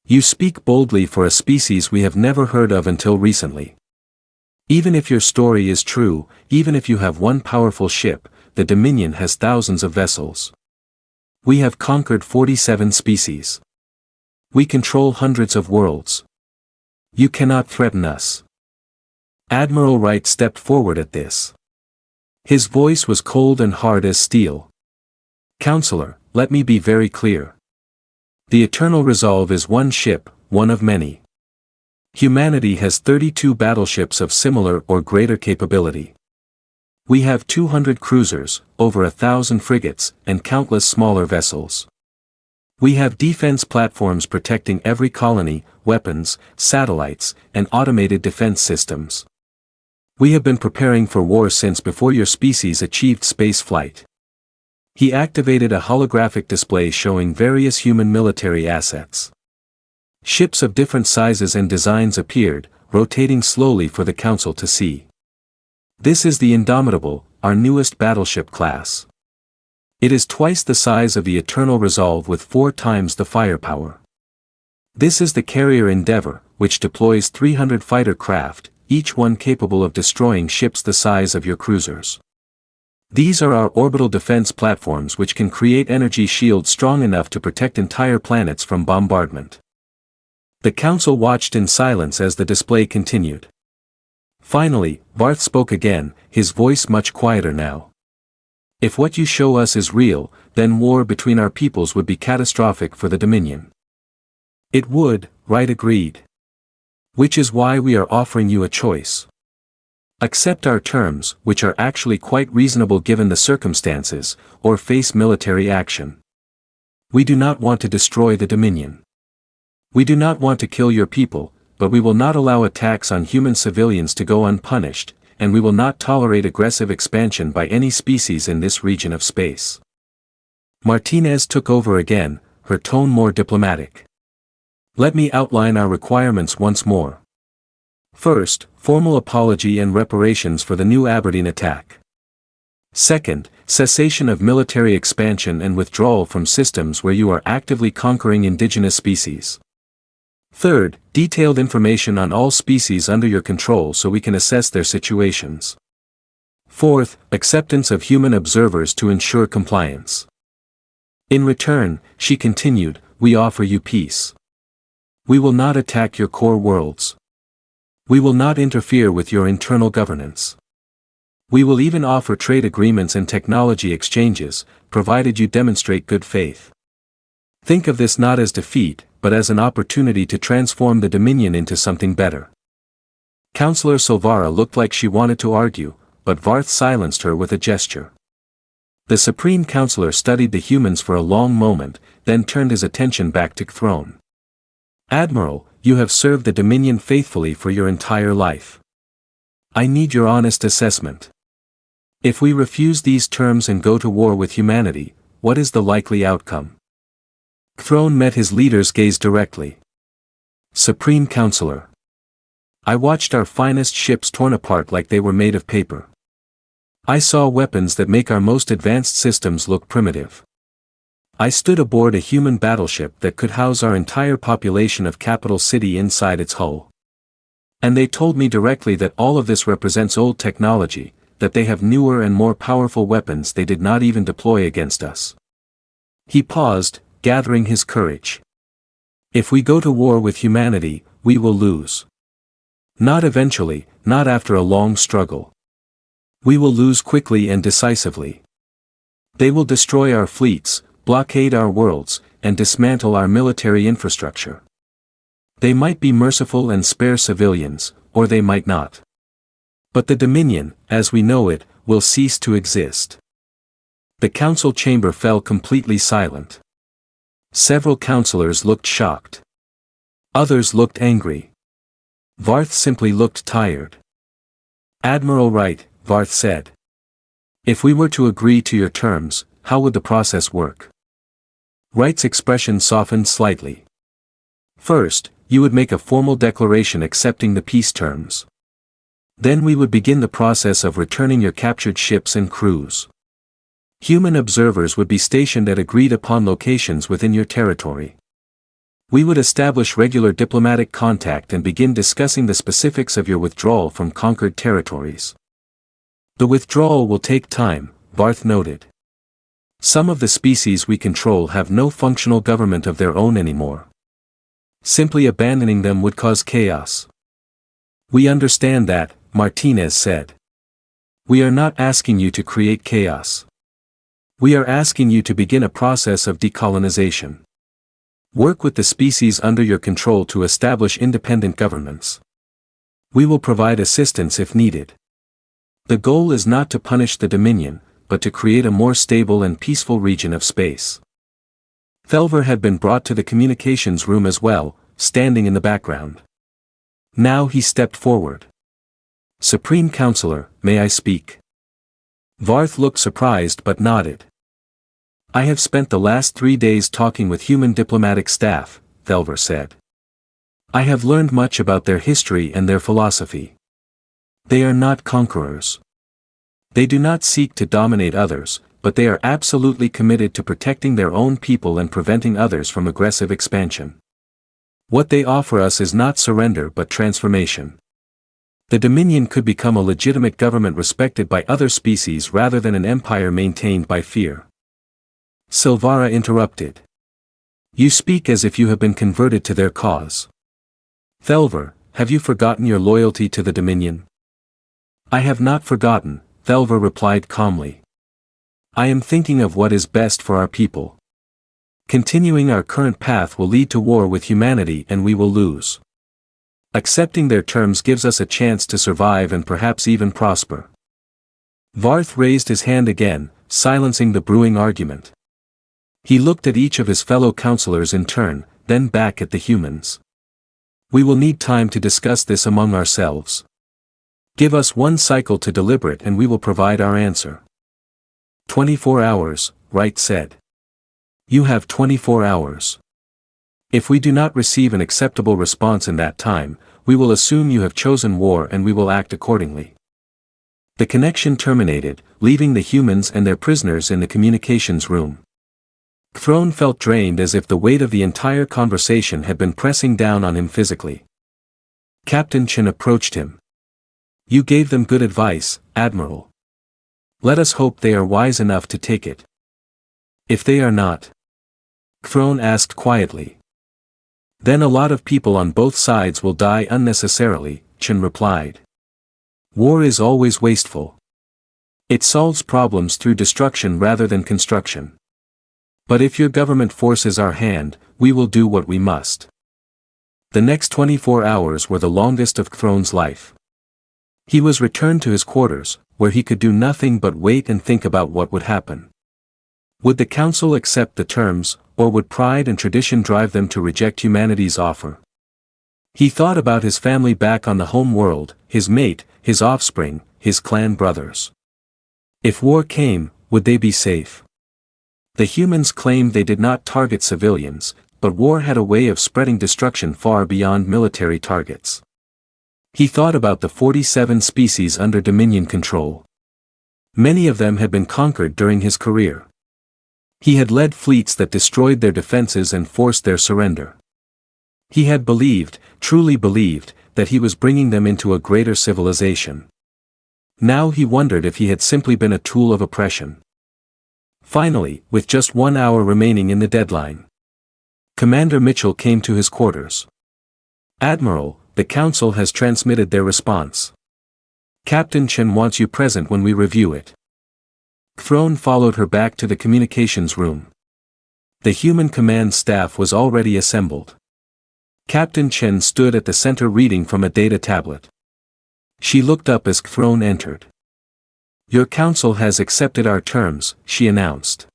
Speaker 1: You speak boldly for a species we have never heard of until recently. Even if your story is true, even if you have one powerful ship, the Dominion has thousands of vessels. We have conquered 47 species. We control hundreds of worlds. You cannot threaten us. Admiral Wright stepped forward at this. His voice was cold and hard as steel. Counselor, let me be very clear. The Eternal Resolve is one ship, one of many. Humanity has 32 battleships of similar or greater capability. We have 200 cruisers, over 1,000 frigates, and countless smaller vessels. We have defense platforms protecting every colony, weapons, satellites, and automated defense systems. We have been preparing for war since before your species achieved space flight. He activated a holographic display showing various human military assets. Ships of different sizes and designs appeared, rotating slowly for the council to see. This is the Indomitable, our newest battleship class. It is twice the size of the Eternal Resolve with 4 times the firepower. This is the carrier Endeavor, which deploys 300 fighter craft, each one capable of destroying ships the size of your cruisers. These are our orbital defense platforms which can create energy shields strong enough to protect entire planets from bombardment. The council watched in silence as the display continued. Finally, Varth spoke again, his voice much quieter now. If what you show us is real, then war between our peoples would be catastrophic for the Dominion. It would, Wright agreed. Which is why we are offering you a choice. Accept our terms, which are actually quite reasonable given the circumstances, or face military action. We do not want to destroy the Dominion. We do not want to kill your people, but we will not allow attacks on human civilians to go unpunished, and we will not tolerate aggressive expansion by any species in this region of space. Martinez took over again, her tone more diplomatic. Let me outline our requirements once more. First, formal apology and reparations for the New Aberdeen attack. Second, cessation of military expansion and withdrawal from systems where you are actively conquering indigenous species. Third, detailed information on all species under your control so we can assess their situations. Fourth, acceptance of human observers to ensure compliance. In return, she continued, we offer you peace. We will not attack your core worlds. We will not interfere with your internal governance. We will even offer trade agreements and technology exchanges, provided you demonstrate good faith. Think of this not as defeat, but as an opportunity to transform the Dominion into something better. Counselor Silvara looked like she wanted to argue, but Varth silenced her with a gesture. The Supreme Counselor studied the humans for a long moment, then turned his attention back to Throne. Admiral, you have served the Dominion faithfully for your entire life. I need your honest assessment. If we refuse these terms and go to war with humanity, what is the likely outcome? Throne met his leader's gaze directly. Supreme Counselor. I watched our finest ships torn apart like they were made of paper. I saw weapons that make our most advanced systems look primitive. I stood aboard a human battleship that could house our entire population of Capital City inside its hull. And they told me directly that all of this represents old technology, that they have newer and more powerful weapons they did not even deploy against us. He paused, gathering his courage. If we go to war with humanity, we will lose. Not eventually, not after a long struggle. We will lose quickly and decisively. They will destroy our fleets, blockade our worlds, and dismantle our military infrastructure. They might be merciful and spare civilians, or they might not. But the Dominion, as we know it, will cease to exist. The council chamber fell completely silent. Several councillors looked shocked. Others looked angry. Varth simply looked tired. Admiral Wright, Varth said. If we were to agree to your terms, how would the process work? Wright's expression softened slightly. First, you would make a formal declaration accepting the peace terms. Then we would begin the process of returning your captured ships and crews. Human observers would be stationed at agreed-upon locations within your territory. We would establish regular diplomatic contact and begin discussing the specifics of your withdrawal from conquered territories. The withdrawal will take time, Varth noted. Some of the species we control have no functional government of their own anymore. Simply abandoning them would cause chaos. We understand that, Martinez said. We are not asking you to create chaos. We are asking you to begin a process of decolonization. Work with the species under your control to establish independent governments. We will provide assistance if needed. The goal is not to punish the Dominion, but to create a more stable and peaceful region of space. Thelver had been brought to the communications room as well, standing in the background. Now he stepped forward. Supreme Counselor, may I speak? Varth looked surprised but nodded. I have spent the last 3 days talking with human diplomatic staff, Thelver said. I have learned much about their history and their philosophy. They are not conquerors. They do not seek to dominate others, but they are absolutely committed to protecting their own people and preventing others from aggressive expansion. What they offer us is not surrender but transformation. The Dominion could become a legitimate government respected by other species rather than an empire maintained by fear. Silvara interrupted. You speak as if you have been converted to their cause. Thelver, have you forgotten your loyalty to the Dominion? I have not forgotten, Thelver replied calmly. I am thinking of what is best for our people. Continuing our current path will lead to war with humanity and we will lose. Accepting their terms gives us a chance to survive and perhaps even prosper. Varth raised his hand again, silencing the brewing argument. He looked at each of his fellow counselors in turn, then back at the humans. We will need time to discuss this among ourselves. Give us 1 cycle to deliberate and we will provide our answer. 24 hours, Wright said. You have 24 hours. If we do not receive an acceptable response in that time, we will assume you have chosen war and we will act accordingly. The connection terminated, leaving the humans and their prisoners in the communications room. Throne felt drained as if the weight of the entire conversation had been pressing down on him physically. Captain Chen approached him. You gave them good advice, Admiral. Let us hope they are wise enough to take it. If they are not? Throne asked quietly. Then a lot of people on both sides will die unnecessarily, Chen replied. War is always wasteful. It solves problems through destruction rather than construction. But if your government forces our hand, we will do what we must. The next 24 hours were the longest of Throne's life. He was returned to his quarters, where he could do nothing but wait and think about what would happen. Would the council accept the terms, or would pride and tradition drive them to reject humanity's offer? He thought about his family back on the home world, his mate, his offspring, his clan brothers. If war came, would they be safe? The humans claimed they did not target civilians, but war had a way of spreading destruction far beyond military targets. He thought about the 47 species under Dominion control. Many of them had been conquered during his career. He had led fleets that destroyed their defenses and forced their surrender. He had believed, truly believed, that he was bringing them into a greater civilization. Now he wondered if he had simply been a tool of oppression. Finally, with just 1 hour remaining in the deadline, Commander Mitchell came to his quarters. Admiral, the Council has transmitted their response. Captain Chen wants you present when we review it. Throne followed her back to the communications room. The human command staff was already assembled. Captain Chen stood at the center reading from a data tablet. She looked up as Throne entered. Your council has accepted our terms, she announced.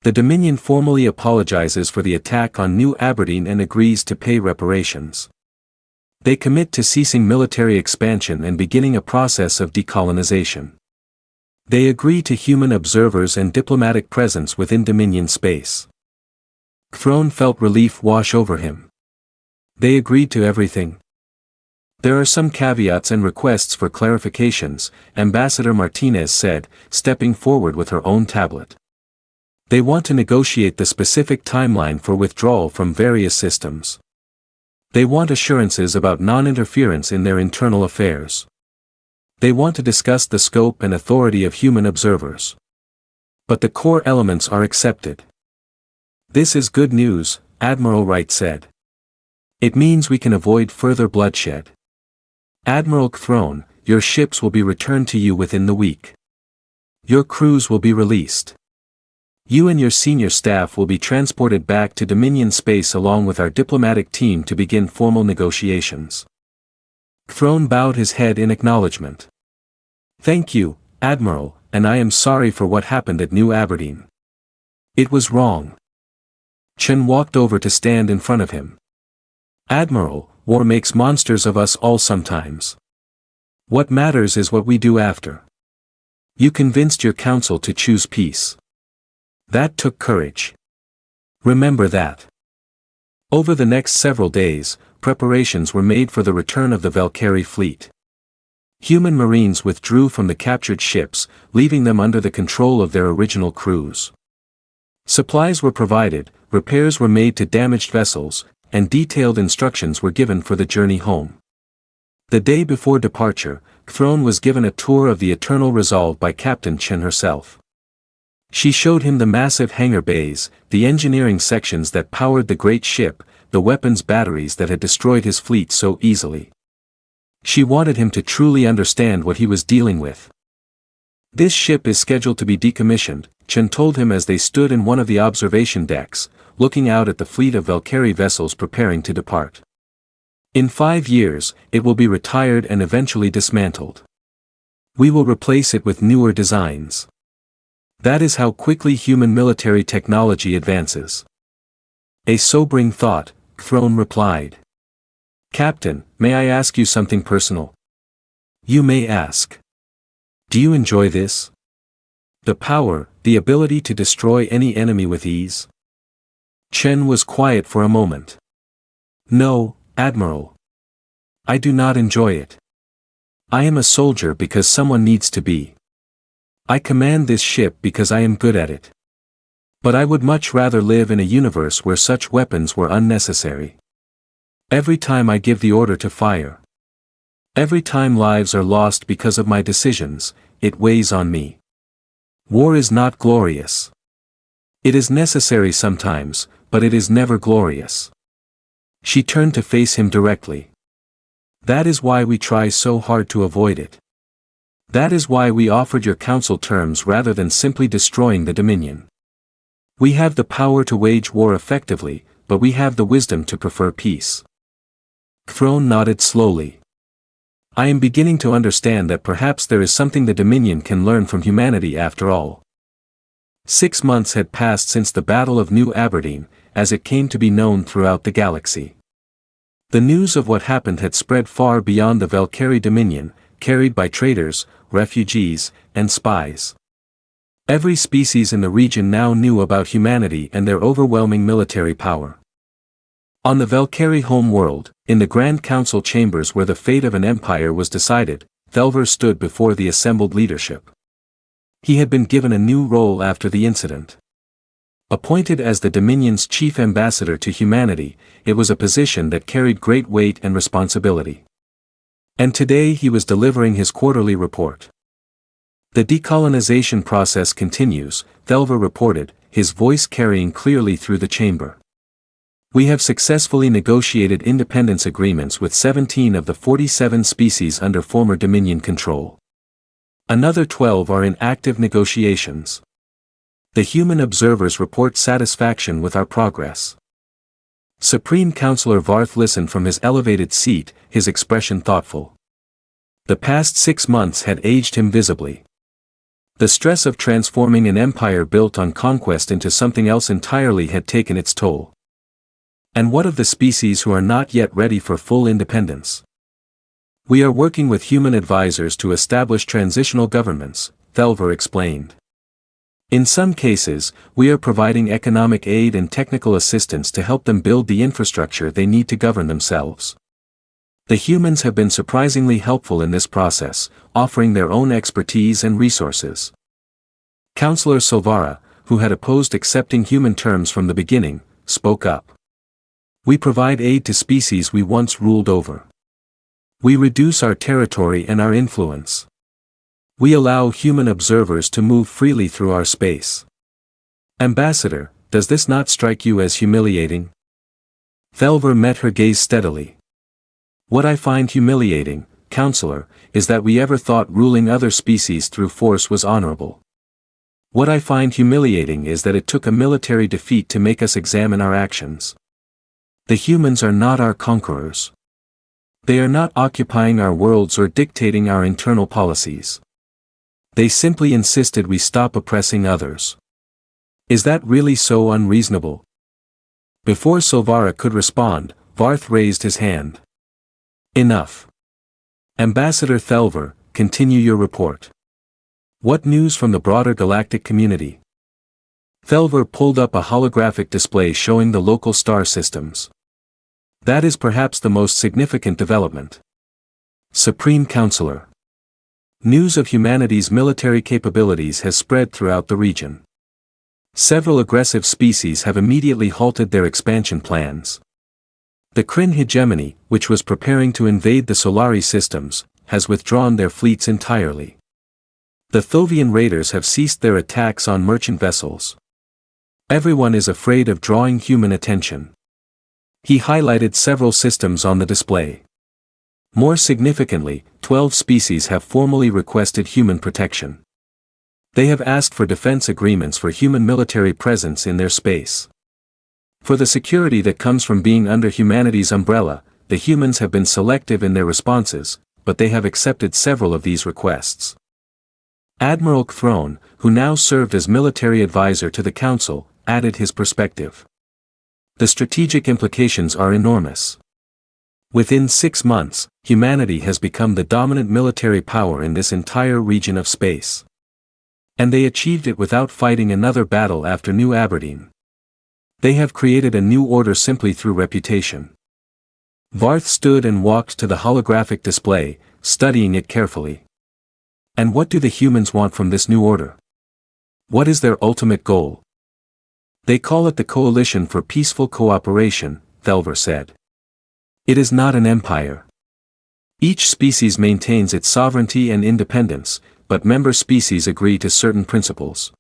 Speaker 1: The Dominion formally apologizes for the attack on New Aberdeen and agrees to pay reparations. They commit to ceasing military expansion and beginning a process of decolonization. They agree to human observers and diplomatic presence within Dominion space. Throne felt relief wash over him. They agreed to everything. There are some caveats and requests for clarifications, Ambassador Martinez said, stepping forward with her own tablet. They want to negotiate the specific timeline for withdrawal from various systems. They want assurances about non-interference in their internal affairs. They want to discuss the scope and authority of human observers. But the core elements are accepted. This is good news, Admiral Wright said. It means we can avoid further bloodshed. Admiral Throne, your ships will be returned to you within the week. Your crews will be released. You and your senior staff will be transported back to Dominion space along with our diplomatic team to begin formal negotiations. Throne bowed his head in acknowledgement. Thank you, Admiral, and I am sorry for what happened at New Aberdeen. It was wrong. Chen walked over to stand in front of him. Admiral, war makes monsters of us all sometimes. What matters is what we do after. You convinced your council to choose peace. That took courage. Remember that. Over the next several days, preparations were made for the return of the Velcari fleet. Human marines withdrew from the captured ships, leaving them under the control of their original crews. Supplies were provided, repairs were made to damaged vessels, and detailed instructions were given for the journey home. The day before departure, Throne was given a tour of the Eternal Resolve by Captain Chen herself. She showed him the massive hangar bays, the engineering sections that powered the great ship, the weapons batteries that had destroyed his fleet so easily. She wanted him to truly understand what he was dealing with. This ship is scheduled to be decommissioned, Chen told him as they stood in one of the observation decks, looking out at the fleet of Velcari vessels preparing to depart. In 5 years, it will be retired and eventually dismantled. We will replace it with newer designs. That is how quickly human military technology advances. A sobering thought, Throne replied. Captain, may I ask you something personal? You may ask. Do you enjoy this? The power, the ability to destroy any enemy with ease? Chen was quiet for a moment. No, Admiral. I do not enjoy it. I am a soldier because someone needs to be. I command this ship because I am good at it. But I would much rather live in a universe where such weapons were unnecessary. Every time I give the order to fire. Every time lives are lost because of my decisions, it weighs on me. War is not glorious. It is necessary sometimes, but it is never glorious. She turned to face him directly. That is why we try so hard to avoid it. That is why we offered your council terms rather than simply destroying the Dominion. We have the power to wage war effectively, but we have the wisdom to prefer peace. Throne nodded slowly. I am beginning to understand that perhaps there is something the Dominion can learn from humanity after all. 6 months had passed since the Battle of New Aberdeen, as it came to be known throughout the galaxy. The news of what happened had spread far beyond the Velcari Dominion, carried by traders, refugees, and spies. Every species in the region now knew about humanity and their overwhelming military power. On the Velcari home world, in the Grand Council chambers where the fate of an empire was decided, Thelver stood before the assembled leadership. He had been given a new role after the incident. Appointed as the Dominion's chief ambassador to humanity, it was a position that carried great weight and responsibility. And today he was delivering his quarterly report. The decolonization process continues, Thelver reported, his voice carrying clearly through the chamber. We have successfully negotiated independence agreements with 17 of the 47 species under former Dominion control. Another 12 are in active negotiations. The human observers report satisfaction with our progress. Supreme Counselor Varth listened from his elevated seat, his expression thoughtful. The past 6 months had aged him visibly. The stress of transforming an empire built on conquest into something else entirely had taken its toll. And what of the species who are not yet ready for full independence? We are working with human advisors to establish transitional governments, Thelver explained. In some cases, we are providing economic aid and technical assistance to help them build the infrastructure they need to govern themselves. The humans have been surprisingly helpful in this process, offering their own expertise and resources. Counselor Silvara, who had opposed accepting human terms from the beginning, spoke up. We provide aid to species we once ruled over. We reduce our territory and our influence. We allow human observers to move freely through our space. Ambassador, does this not strike you as humiliating? Thelver met her gaze steadily. What I find humiliating, Counselor, is that we ever thought ruling other species through force was honorable. What I find humiliating is that it took a military defeat to make us examine our actions. The humans are not our conquerors. They are not occupying our worlds or dictating our internal policies. They simply insisted we stop oppressing others. Is that really so unreasonable? Before Silvara could respond, Varth raised his hand. Enough. Ambassador Thelver, continue your report. What news from the broader galactic community? Thelver pulled up a holographic display showing the local star systems. That is perhaps the most significant development. Supreme Counselor. News of humanity's military capabilities has spread throughout the region. Several aggressive species have immediately halted their expansion plans. The Kryn hegemony, which was preparing to invade the Solari systems, has withdrawn their fleets entirely. The Thovian raiders have ceased their attacks on merchant vessels. Everyone is afraid of drawing human attention. He highlighted several systems on the display. More significantly, 12 species have formally requested human protection. They have asked for defense agreements for human military presence in their space. For the security that comes from being under humanity's umbrella, the humans have been selective in their responses, but they have accepted several of these requests. Admiral Throne, who now served as military advisor to the Council, added his perspective. The strategic implications are enormous. Within 6 months, humanity has become the dominant military power in this entire region of space. And they achieved it without fighting another battle after New Aberdeen. They have created a new order simply through reputation. Varth stood and walked to the holographic display, studying it carefully. And what do the humans want from this new order? What is their ultimate goal? They call it the Coalition for Peaceful Cooperation, Thelver said. It is not an empire. Each species maintains its sovereignty and independence, but member species agree to certain principles.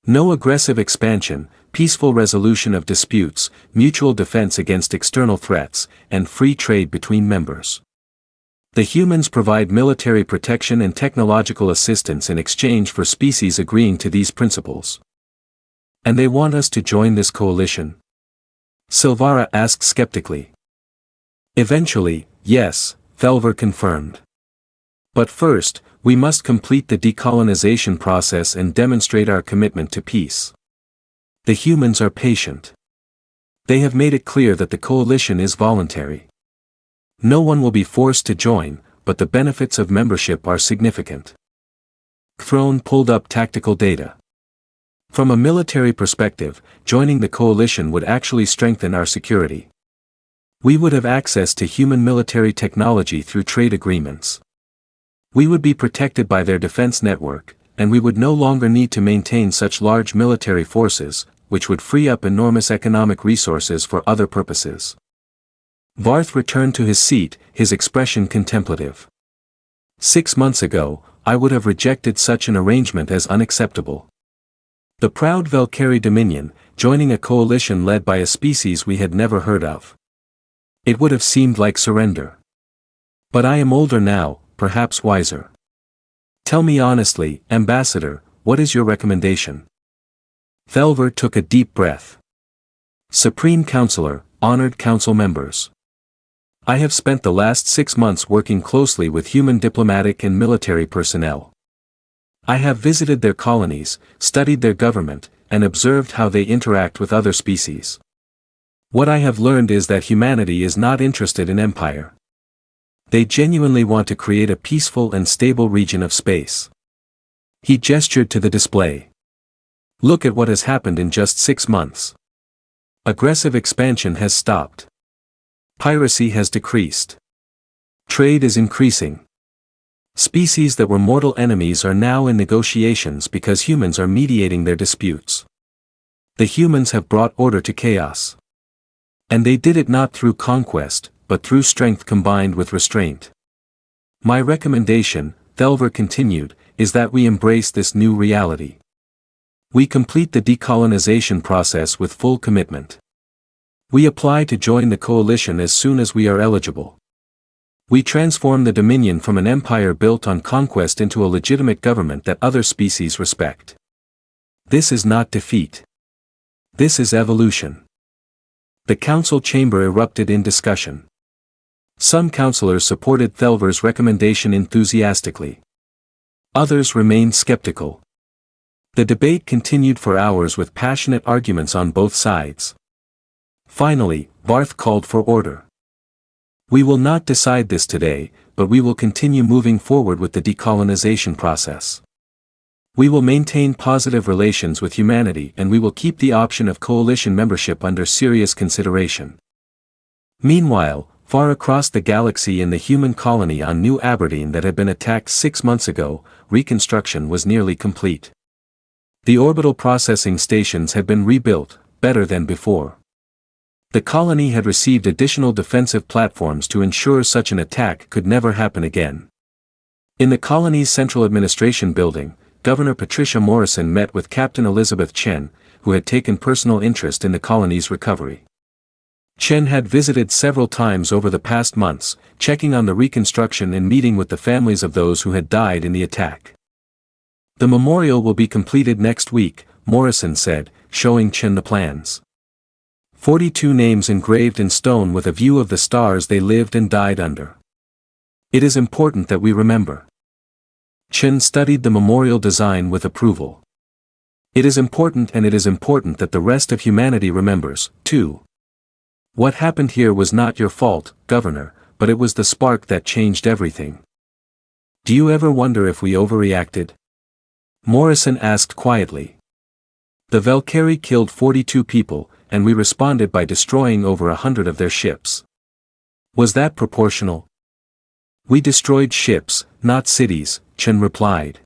Speaker 1: No aggressive expansion, peaceful resolution of disputes, mutual defense against external threats, and free trade between members. The humans provide military protection and technological assistance in exchange for species agreeing to these principles. And they want us to join this coalition? Silvara asked skeptically. Eventually, yes, Thelver confirmed. But first, we must complete the decolonization process and demonstrate our commitment to peace. The humans are patient. They have made it clear that the coalition is voluntary. No one will be forced to join, but the benefits of membership are significant. Throne pulled up tactical data. From a military perspective, joining the coalition would actually strengthen our security. We would have access to human military technology through trade agreements. We would be protected by their defense network, and we would no longer need to maintain such large military forces, which would free up enormous economic resources for other purposes. Varth returned to his seat, his expression contemplative. 6 months ago, I would have rejected such an arrangement as unacceptable. The proud Velcari Dominion, joining a coalition led by a species we had never heard of. It would have seemed like surrender. But I am older now, perhaps wiser. Tell me honestly, Ambassador, what is your recommendation? Thelver took a deep breath. Supreme Counselor, honored council members. I have spent the last 6 months working closely with human diplomatic and military personnel. I have visited their colonies, studied their government, and observed how they interact with other species. What I have learned is that humanity is not interested in empire. They genuinely want to create a peaceful and stable region of space. He gestured to the display. Look at what has happened in just 6 months. Aggressive expansion has stopped. Piracy has decreased. Trade is increasing. Species that were mortal enemies are now in negotiations because humans are mediating their disputes. The humans have brought order to chaos. And they did it not through conquest, but through strength combined with restraint. My recommendation, Thelver continued, is that we embrace this new reality. We complete the decolonization process with full commitment. We apply to join the coalition as soon as we are eligible. We transform the Dominion from an empire built on conquest into a legitimate government that other species respect. This is not defeat. This is evolution. The council chamber erupted in discussion. Some councillors supported Thelver's recommendation enthusiastically. Others remained skeptical. The debate continued for hours with passionate arguments on both sides. Finally, Barth called for order. We will not decide this today, but we will continue moving forward with the decolonization process. We will maintain positive relations with humanity and we will keep the option of coalition membership under serious consideration. Meanwhile, far across the galaxy in the human colony on New Aberdeen that had been attacked 6 months ago, reconstruction was nearly complete. The orbital processing stations had been rebuilt, better than before. The colony had received additional defensive platforms to ensure such an attack could never happen again. In the colony's central administration building, Governor Patricia Morrison met with Captain Elizabeth Chen, who had taken personal interest in the colony's recovery. Chen had visited several times over the past months, checking on the reconstruction and meeting with the families of those who had died in the attack. The memorial will be completed next week, Morrison said, showing Chen the plans. 42 names engraved in stone with a view of the stars they lived and died under. It is important that we remember. Chen studied the memorial design with approval. It is important and it is important that the rest of humanity remembers, too. What happened here was not your fault, Governor, but it was the spark that changed everything. Do you ever wonder if we overreacted? Morrison asked quietly. The Velcari killed 42 people, and we responded by destroying over 100 of their ships. Was that proportional? We destroyed ships, not cities, Chen replied.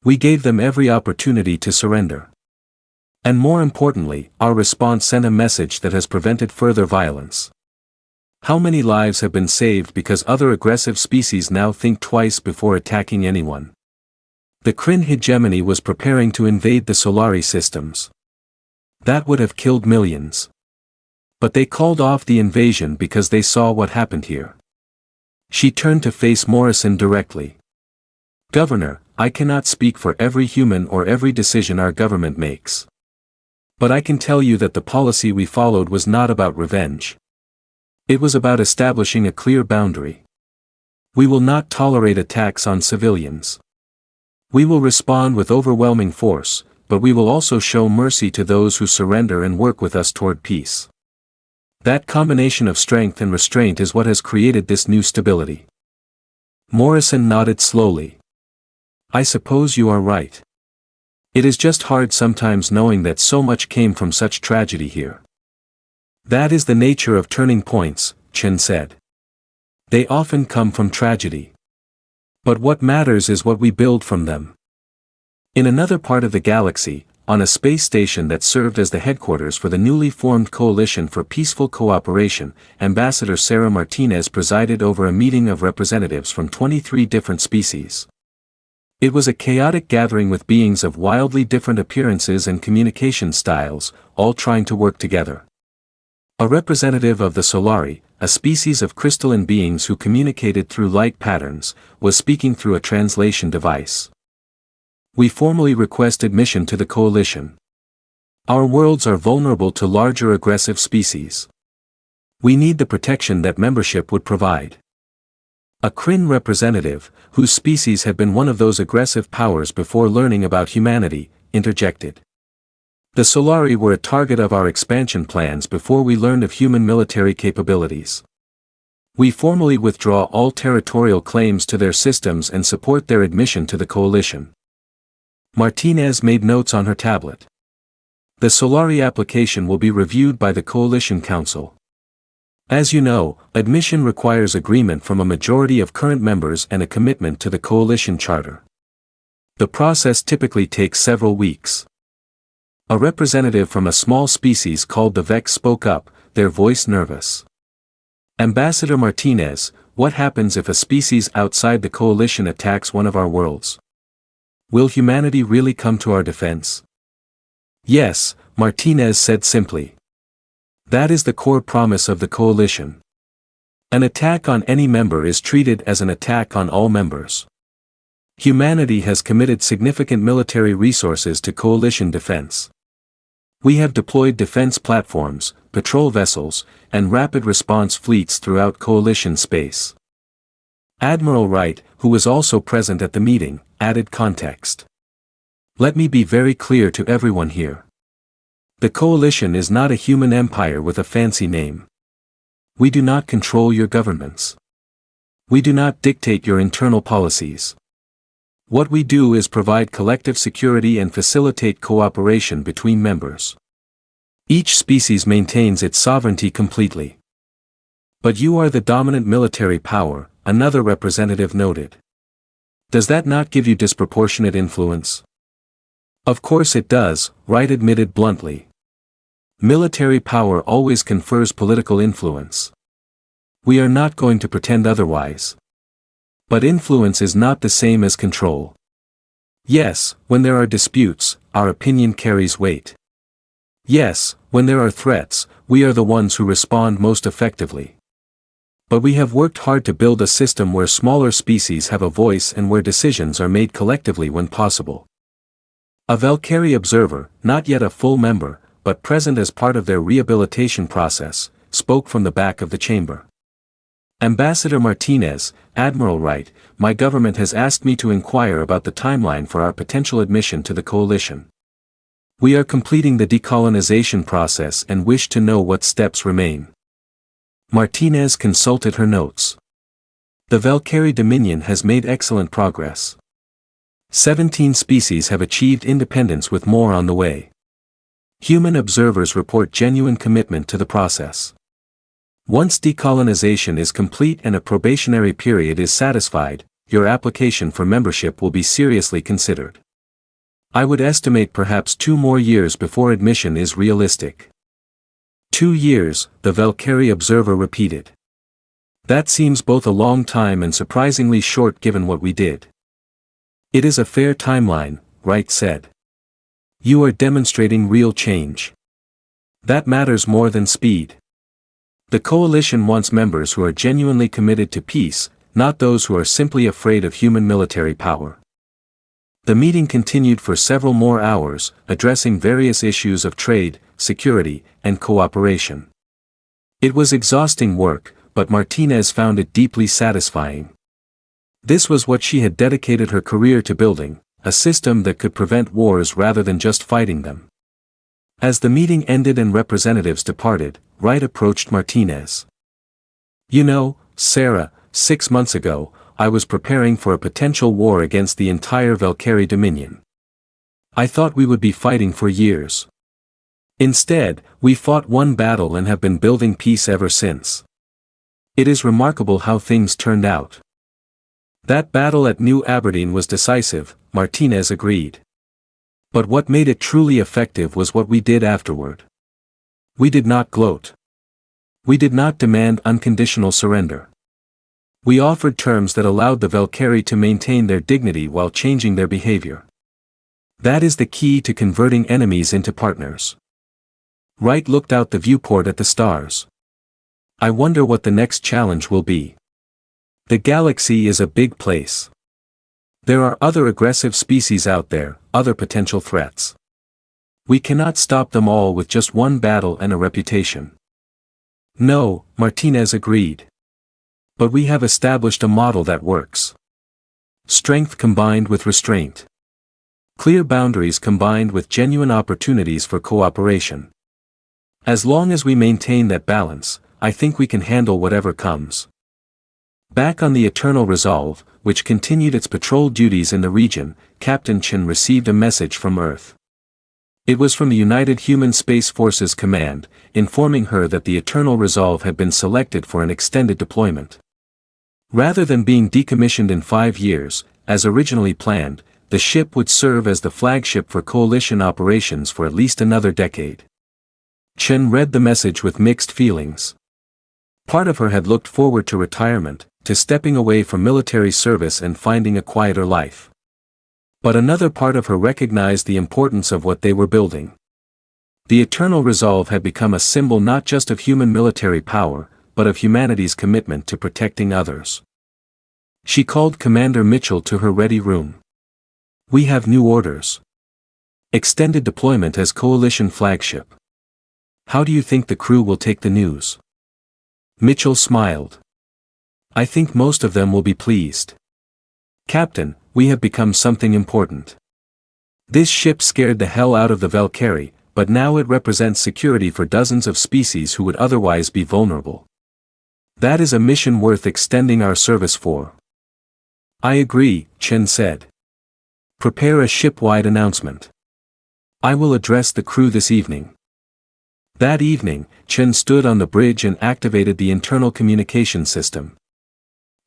Speaker 1: We gave them every opportunity to surrender. And more importantly, our response sent a message that has prevented further violence. How many lives have been saved because other aggressive species now think twice before attacking anyone? The Kryn hegemony was preparing to invade the Solari systems. That would have killed millions. But they called off the invasion because they saw what happened here. She turned to face Morrison directly. Governor, I cannot speak for every human or every decision our government makes. But I can tell you that the policy we followed was not about revenge. It was about establishing a clear boundary. We will not tolerate attacks on civilians. We will respond with overwhelming force, but we will also show mercy to those who surrender and work with us toward peace. That combination of strength and restraint is what has created this new stability. Morrison nodded slowly. I suppose you are right. It is just hard sometimes knowing that so much came from such tragedy here. That is the nature of turning points, Chen said. They often come from tragedy. But what matters is what we build from them. In another part of the galaxy, on a space station that served as the headquarters for the newly formed Coalition for Peaceful Cooperation, Ambassador Sarah Martinez presided over a meeting of representatives from 23 different species. It was a chaotic gathering with beings of wildly different appearances and communication styles, all trying to work together. A representative of the Solari, a species of crystalline beings who communicated through light patterns, was speaking through a translation device. We formally request admission to the coalition. Our worlds are vulnerable to larger aggressive species. We need the protection that membership would provide. A Kryn representative, whose species had been one of those aggressive powers before learning about humanity, interjected. The Solari were a target of our expansion plans before we learned of human military capabilities. We formally withdraw all territorial claims to their systems and support their admission to the coalition. Martinez made notes on her tablet. The Solari application will be reviewed by the Coalition Council. As you know, admission requires agreement from a majority of current members and a commitment to the Coalition Charter. The process typically takes several weeks. A representative from a small species called the Vex spoke up, their voice nervous. Ambassador Martinez, what happens if a species outside the coalition attacks one of our worlds? Will humanity really come to our defense? Yes, Martinez said simply. That is the core promise of the coalition. An attack on any member is treated as an attack on all members. Humanity has committed significant military resources to coalition defense. We have deployed defense platforms, patrol vessels, and rapid response fleets throughout coalition space. Admiral Wright, who was also present at the meeting, added context. Let me be very clear to everyone here. The coalition is not a human empire with a fancy name. We do not control your governments. We do not dictate your internal policies. What we do is provide collective security and facilitate cooperation between members. Each species maintains its sovereignty completely. But you are the dominant military power, another representative noted. Does that not give you disproportionate influence? Of course it does, Wright admitted bluntly. Military power always confers political influence. We are not going to pretend otherwise. But influence is not the same as control. Yes, when there are disputes, our opinion carries weight. Yes, when there are threats, we are the ones who respond most effectively. But we have worked hard to build a system where smaller species have a voice and where decisions are made collectively when possible. A Velcari observer, not yet a full member, but present as part of their rehabilitation process, spoke from the back of the chamber. Ambassador Martinez, Admiral Wright, my government has asked me to inquire about the timeline for our potential admission to the coalition. We are completing the decolonization process and wish to know what steps remain. Martinez consulted her notes. The Velcari Dominion has made excellent progress. 17 species have achieved independence with more on the way. Human observers report genuine commitment to the process. Once decolonization is complete and a probationary period is satisfied, your application for membership will be seriously considered. I would estimate perhaps 2 more years before admission is realistic. 2 years, the Velcari observer repeated. That seems both a long time and surprisingly short given what we did. It is a fair timeline, Wright said. You are demonstrating real change. That matters more than speed. The coalition wants members who are genuinely committed to peace, not those who are simply afraid of human military power. The meeting continued for several more hours, addressing various issues of trade, security, and cooperation. It was exhausting work, but Martinez found it deeply satisfying. This was what she had dedicated her career to building, a system that could prevent wars rather than just fighting them. As the meeting ended and representatives departed, Wright approached Martinez. You know, Sarah, 6 months ago, I was preparing for a potential war against the entire Velcari Dominion. I thought we would be fighting for years. Instead, we fought one battle and have been building peace ever since. It is remarkable how things turned out. That battle at New Aberdeen was decisive, Martinez agreed. But what made it truly effective was what we did afterward. We did not gloat. We did not demand unconditional surrender. We offered terms that allowed the Velcari to maintain their dignity while changing their behavior. That is the key to converting enemies into partners. Wright looked out the viewport at the stars. I wonder what the next challenge will be. The galaxy is a big place. There are other aggressive species out there, other potential threats. We cannot stop them all with just one battle and a reputation. No, Martinez agreed. But we have established a model that works. Strength combined with restraint. Clear boundaries combined with genuine opportunities for cooperation. As long as we maintain that balance, I think we can handle whatever comes. Back on the Eternal Resolve, which continued its patrol duties in the region, Captain Chen received a message from Earth. It was from the United Human Space Forces Command, informing her that the Eternal Resolve had been selected for an extended deployment. Rather than being decommissioned in 5 years, as originally planned, the ship would serve as the flagship for coalition operations for at least another decade. Chen read the message with mixed feelings. Part of her had looked forward to retirement, to stepping away from military service and finding a quieter life. But another part of her recognized the importance of what they were building. The Eternal Resolve had become a symbol not just of human military power, but of humanity's commitment to protecting others. She called Commander Mitchell to her ready room. We have new orders. Extended deployment as coalition flagship. How do you think the crew will take the news? Mitchell smiled. I think most of them will be pleased. Captain, we have become something important. This ship scared the hell out of the Velcari, but now it represents security for dozens of species who would otherwise be vulnerable. That is a mission worth extending our service for. I agree, Chen said. Prepare a ship-wide announcement. I will address the crew this evening. That evening, Chen stood on the bridge and activated the internal communication system.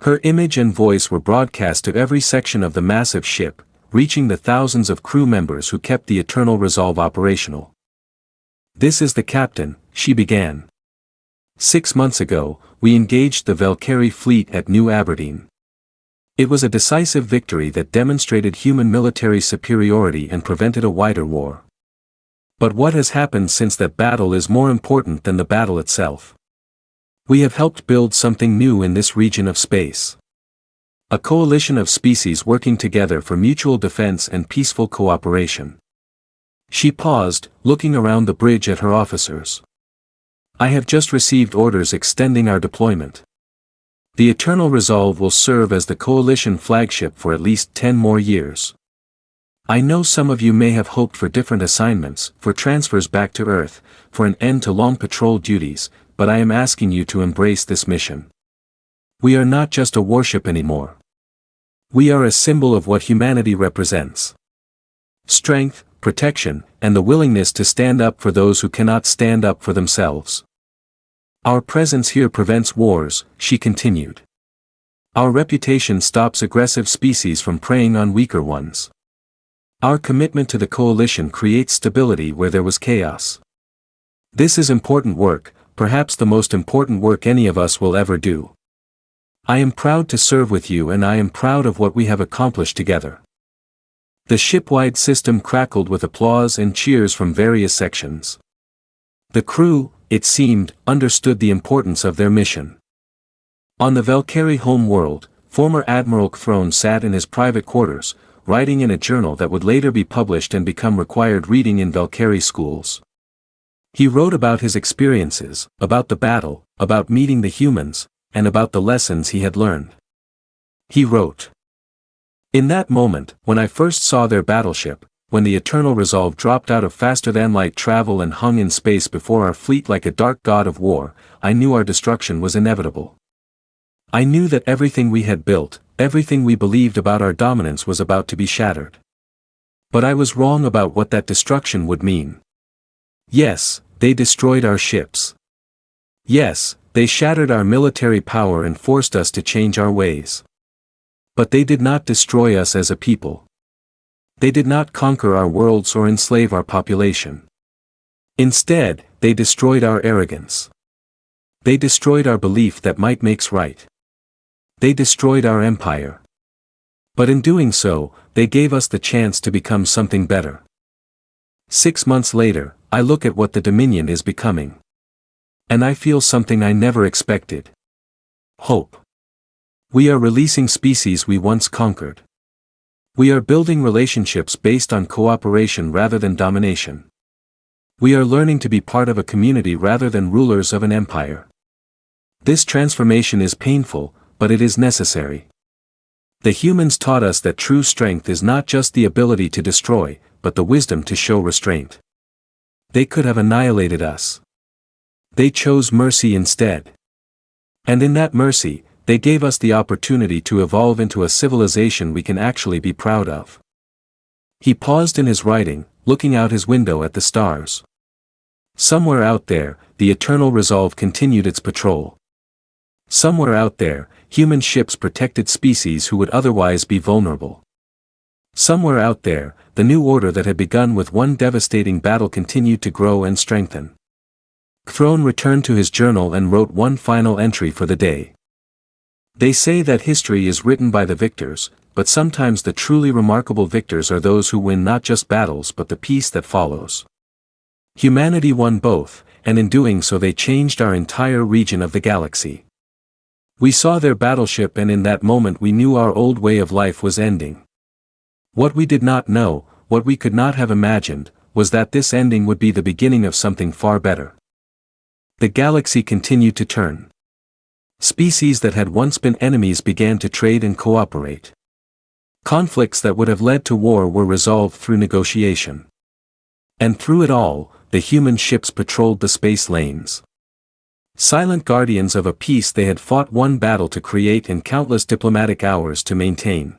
Speaker 1: Her image and voice were broadcast to every section of the massive ship, reaching the thousands of crew members who kept the Eternal Resolve operational. This is the captain, she began. 6 months ago, we engaged the Velcari fleet at New Aberdeen. It was a decisive victory that demonstrated human military superiority and prevented a wider war. But what has happened since that battle is more important than the battle itself. We have helped build something new in this region of space. A coalition of species working together for mutual defense and peaceful cooperation. She paused, looking around the bridge at her officers. I have just received orders extending our deployment. The Eternal Resolve will serve as the coalition flagship for at least 10 more years. I know some of you may have hoped for different assignments, for transfers back to Earth, for an end to long patrol duties, but I am asking you to embrace this mission. We are not just a warship anymore. We are a symbol of what humanity represents. Strength, protection, and the willingness to stand up for those who cannot stand up for themselves. Our presence here prevents wars, she continued. Our reputation stops aggressive species from preying on weaker ones. Our commitment to the coalition creates stability where there was chaos. This is important work, perhaps the most important work any of us will ever do. I am proud to serve with you and I am proud of what we have accomplished together. The ship-wide system crackled with applause and cheers from various sections. The crew, it seemed, understood the importance of their mission. On the Velcari home world, former Admiral Throne sat in his private quarters, writing in a journal that would later be published and become required reading in Velcari schools. He wrote about his experiences, about the battle, about meeting the humans, and about the lessons he had learned. He wrote, in that moment, when I first saw their battleship, when the Eternal Resolve dropped out of faster-than-light travel and hung in space before our fleet like a dark god of war, I knew our destruction was inevitable. I knew that everything we had built, everything we believed about our dominance was about to be shattered. But I was wrong about what that destruction would mean. Yes, they destroyed our ships. Yes, they shattered our military power and forced us to change our ways. But they did not destroy us as a people. They did not conquer our worlds or enslave our population. Instead, they destroyed our arrogance. They destroyed our belief that might makes right. They destroyed our empire. But in doing so, they gave us the chance to become something better. 6 months later, I look at what the Dominion is becoming. And I feel something I never expected. Hope. We are releasing species we once conquered. We are building relationships based on cooperation rather than domination. We are learning to be part of a community rather than rulers of an empire. This transformation is painful, but it is necessary. The humans taught us that true strength is not just the ability to destroy, but the wisdom to show restraint. They could have annihilated us. They chose mercy instead. And in that mercy, they gave us the opportunity to evolve into a civilization we can actually be proud of. He paused in his writing, looking out his window at the stars. Somewhere out there, the Eternal Resolve continued its patrol. Somewhere out there, human ships protected species who would otherwise be vulnerable. Somewhere out there, the new order that had begun with one devastating battle continued to grow and strengthen. Throne returned to his journal and wrote one final entry for the day. They say that history is written by the victors, but sometimes the truly remarkable victors are those who win not just battles but the peace that follows. Humanity won both, and in doing so they changed our entire region of the galaxy. We saw their battleship, and in that moment we knew our old way of life was ending. What we did not know, what we could not have imagined, was that this ending would be the beginning of something far better. The galaxy continued to turn. Species that had once been enemies began to trade and cooperate. Conflicts that would have led to war were resolved through negotiation. And through it all, the human ships patrolled the space lanes. Silent guardians of a peace they had fought one battle to create and countless diplomatic hours to maintain.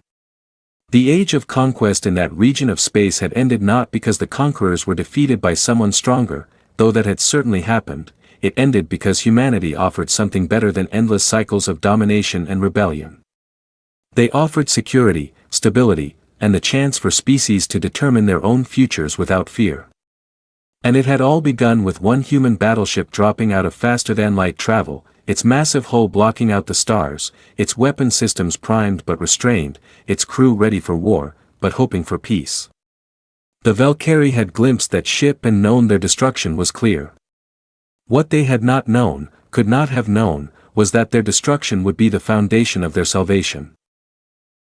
Speaker 1: The age of conquest in that region of space had ended not because the conquerors were defeated by someone stronger, though that had certainly happened. It ended because humanity offered something better than endless cycles of domination and rebellion. They offered security, stability, and the chance for species to determine their own futures without fear. And it had all begun with one human battleship dropping out of faster-than-light travel, its massive hull blocking out the stars, its weapon systems primed but restrained, its crew ready for war, but hoping for peace. The Velcari had glimpsed that ship and known their destruction was clear. What they had not known, could not have known, was that their destruction would be the foundation of their salvation.